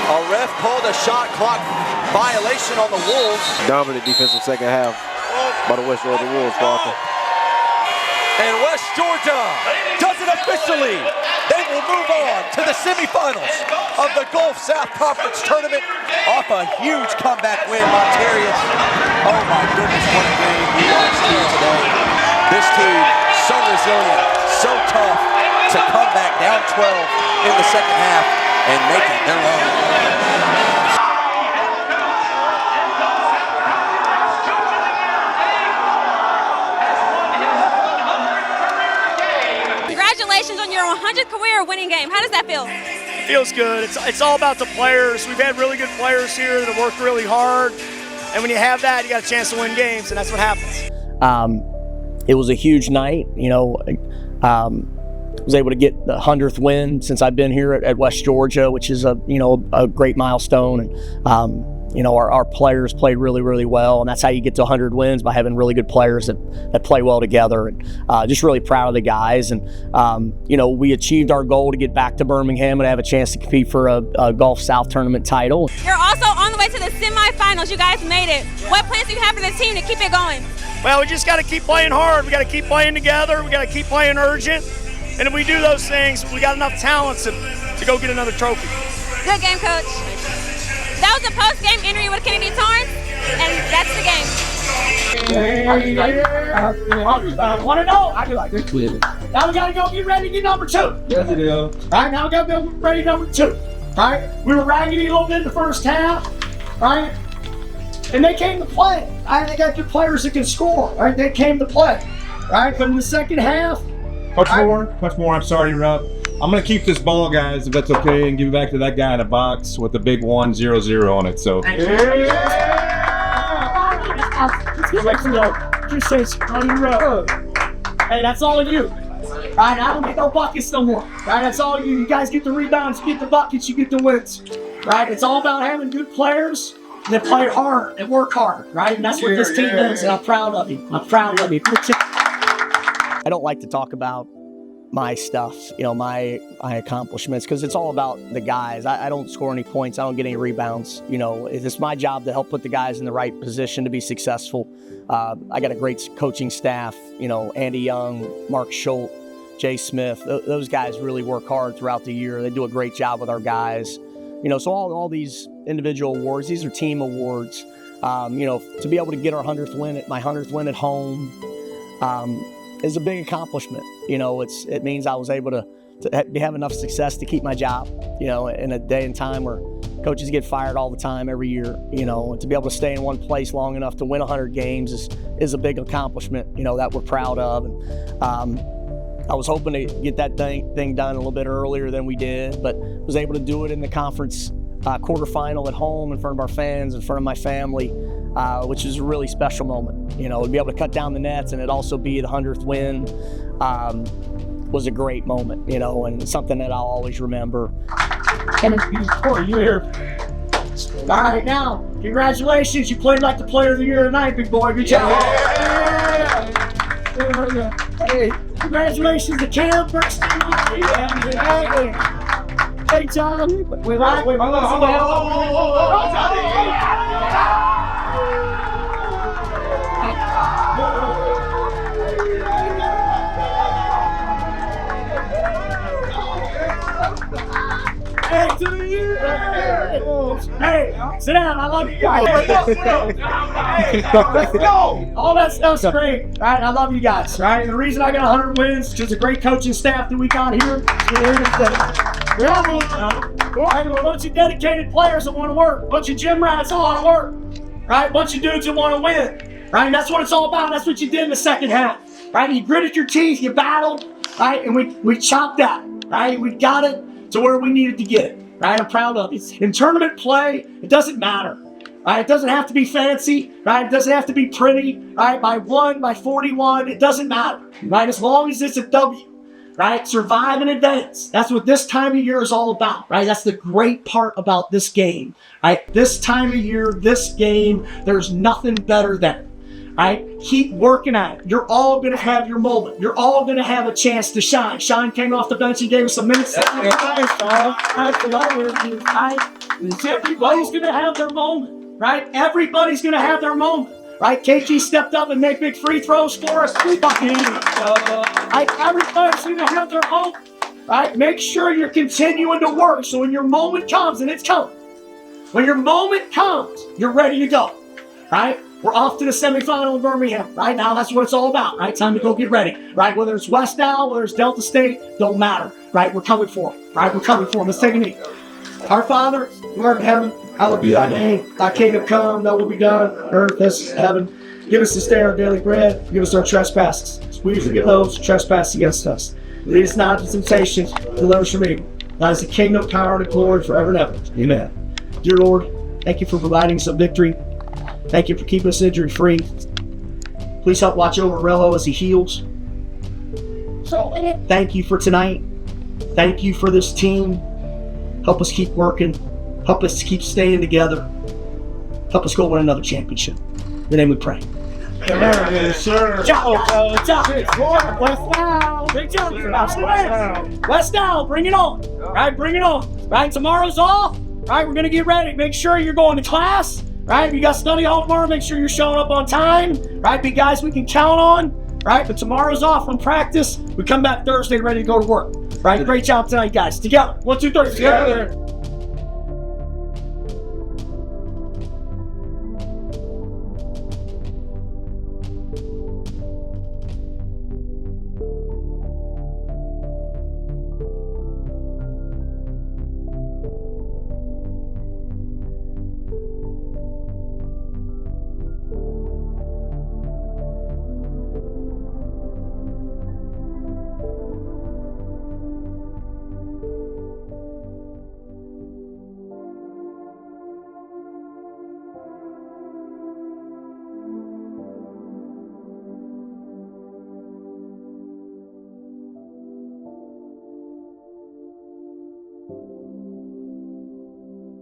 A ref called a shot clock violation on the Wolves. Dominant defensive second half by the West Georgia Wolves, Walker. And West Georgia does it officially. They will move on to the semifinals of the Gulf South Conference Tournament off a huge comeback win, Montarius. Oh my goodness, what a game we watched here today. This team, so resilient, so tough to come back down 12 in the second half and make it their own. Congratulations on your 100th career winning game. How does that feel? It feels good. It's all about the players. We've had really good players here that have worked really hard. And when you have that, you got a chance to win games, and that's what happens. It was a huge night. Was able to get the 100th win since I've been here at West Georgia, which is a great milestone. And our players played really, really well, and that's how you get to 100 wins, by having really good players that play well together. And just really proud of the guys. And we achieved our goal to get back to Birmingham and have a chance to compete for a Gulf South tournament title. You're also on the way to the semifinals. You guys made it. What plans do you have for this team to keep it going? Well, we just got to keep playing hard. We got to keep playing together. We got to keep playing urgent. And if we do those things, we got enough talent to go get another trophy. Good game, Coach. That was a post-game interview with Kennedy Torrance, and that's the game. I want to know. I do like this. Now we got to go get ready to get number 2. Yes, we do. All right, now we got to go get ready number 2. All right, we were raggedy a little bit in the first half, right? And they came to play. They got good players that can score, right? They came to play, right? But in the second half, Coach Moore, I'm sorry to interrupt. I'm going to keep this ball, guys, if that's okay, and give it back to that guy in the box with the big 1-0-0 on it. So. Hey, that's all of you. Right, I don't get no buckets no more. Right, that's all of you. You guys get the rebounds, you get the buckets, you get the wins. Right, it's all about having good players that play hard and work hard. Right, and that's what this team does, and I'm proud of you. I'm proud of you. I don't like to talk about my stuff, my accomplishments, because it's all about the guys. I don't score any points. I don't get any rebounds. It's my job to help put the guys in the right position to be successful. I got a great coaching staff, Andy Young, Mark Schultz, Jay Smith. Those guys really work hard throughout the year. They do a great job with our guys. So all these individual awards, these are team awards. To be able to get my 100th win at home, is a big accomplishment. It means I was able to have enough success to keep my job, in a day and time where coaches get fired all the time every year, and to be able to stay in one place long enough to win 100 games is a big accomplishment, that we're proud of. And I was hoping to get that thing done a little bit earlier than we did, but was able to do it in the conference quarterfinal at home in front of our fans, in front of my family, which is a really special moment. To be able to cut down the nets and it also be the 100th win was a great moment, and something that I'll always remember. And you here. All right, now, congratulations. You played like the player of the year tonight, big boy. Good job. Hey, congratulations to Cam first. Hey, John. Hey, to the year! Hey, sit down. I love you guys. Let's go! All that stuff's great, right? I love you guys, right? And the reason I got 100 wins is because the great coaching staff that we got here. A bunch of dedicated players that want to work. A bunch of gym rats that want to work, right? A bunch of dudes that want to win, right? And that's what it's all about. That's what you did in the second half, right? You gritted your teeth, you battled, right? And we chopped that, right? We got it to where we needed to get it, right? I'm proud of it. In tournament play, it doesn't matter, right? It doesn't have to be fancy, right? It doesn't have to be pretty, right? By 1, by 41, it doesn't matter, right? As long as it's a W, right? Survive and advance. That's what this time of year is all about, right? That's the great part about this game, right? This time of year, this game, there's nothing better than it. Right? Keep working at it. You're all going to have your moment. You're all going to have a chance to shine. Sean came off the bench and gave us some minutes. Everybody's going to have their moment, right? Everybody's going to have their moment, right? KG stepped up and made big free throws for us. Everybody's going to have their moment, right? Make sure you're continuing to work so when your moment comes, and it's coming, when your moment comes, you're ready to go, right? We're off to the semifinal in Birmingham. Right now, that's what it's all about. Right, time to go get ready. Right, whether it's West Dow, whether it's Delta State, don't matter. Right, we're coming for them. Right, we're coming for them. Let's take a knee. Our Father, who art in heaven, hallowed be thy name. Thy kingdom come, thy will be done, earth as heaven. Give us this day our daily bread. Forgive us our trespasses, as we forgive those who trespass against us. Lead us not into temptation, deliver us from evil. Thine is the kingdom, power, and glory forever and ever. Amen. Dear Lord, thank you for providing some victory. Thank you for keeping us injury-free. Please help watch over Rello as he heals. Thank you for tonight. Thank you for this team. Help us keep working. Help us keep staying together. Help us go win another championship. In your name we pray. Yes, sir. West Dow, bring it on. Right, bring it on. Right, tomorrow's off. Right, we're gonna get ready. Make sure you're going to class. Right, if you got study hall tomorrow, make sure you're showing up on time. Right, be guys we can count on. Right, but tomorrow's off from practice. We come back Thursday ready to go to work. Right, great job tonight, guys. Together. 1, 2, 3. Together.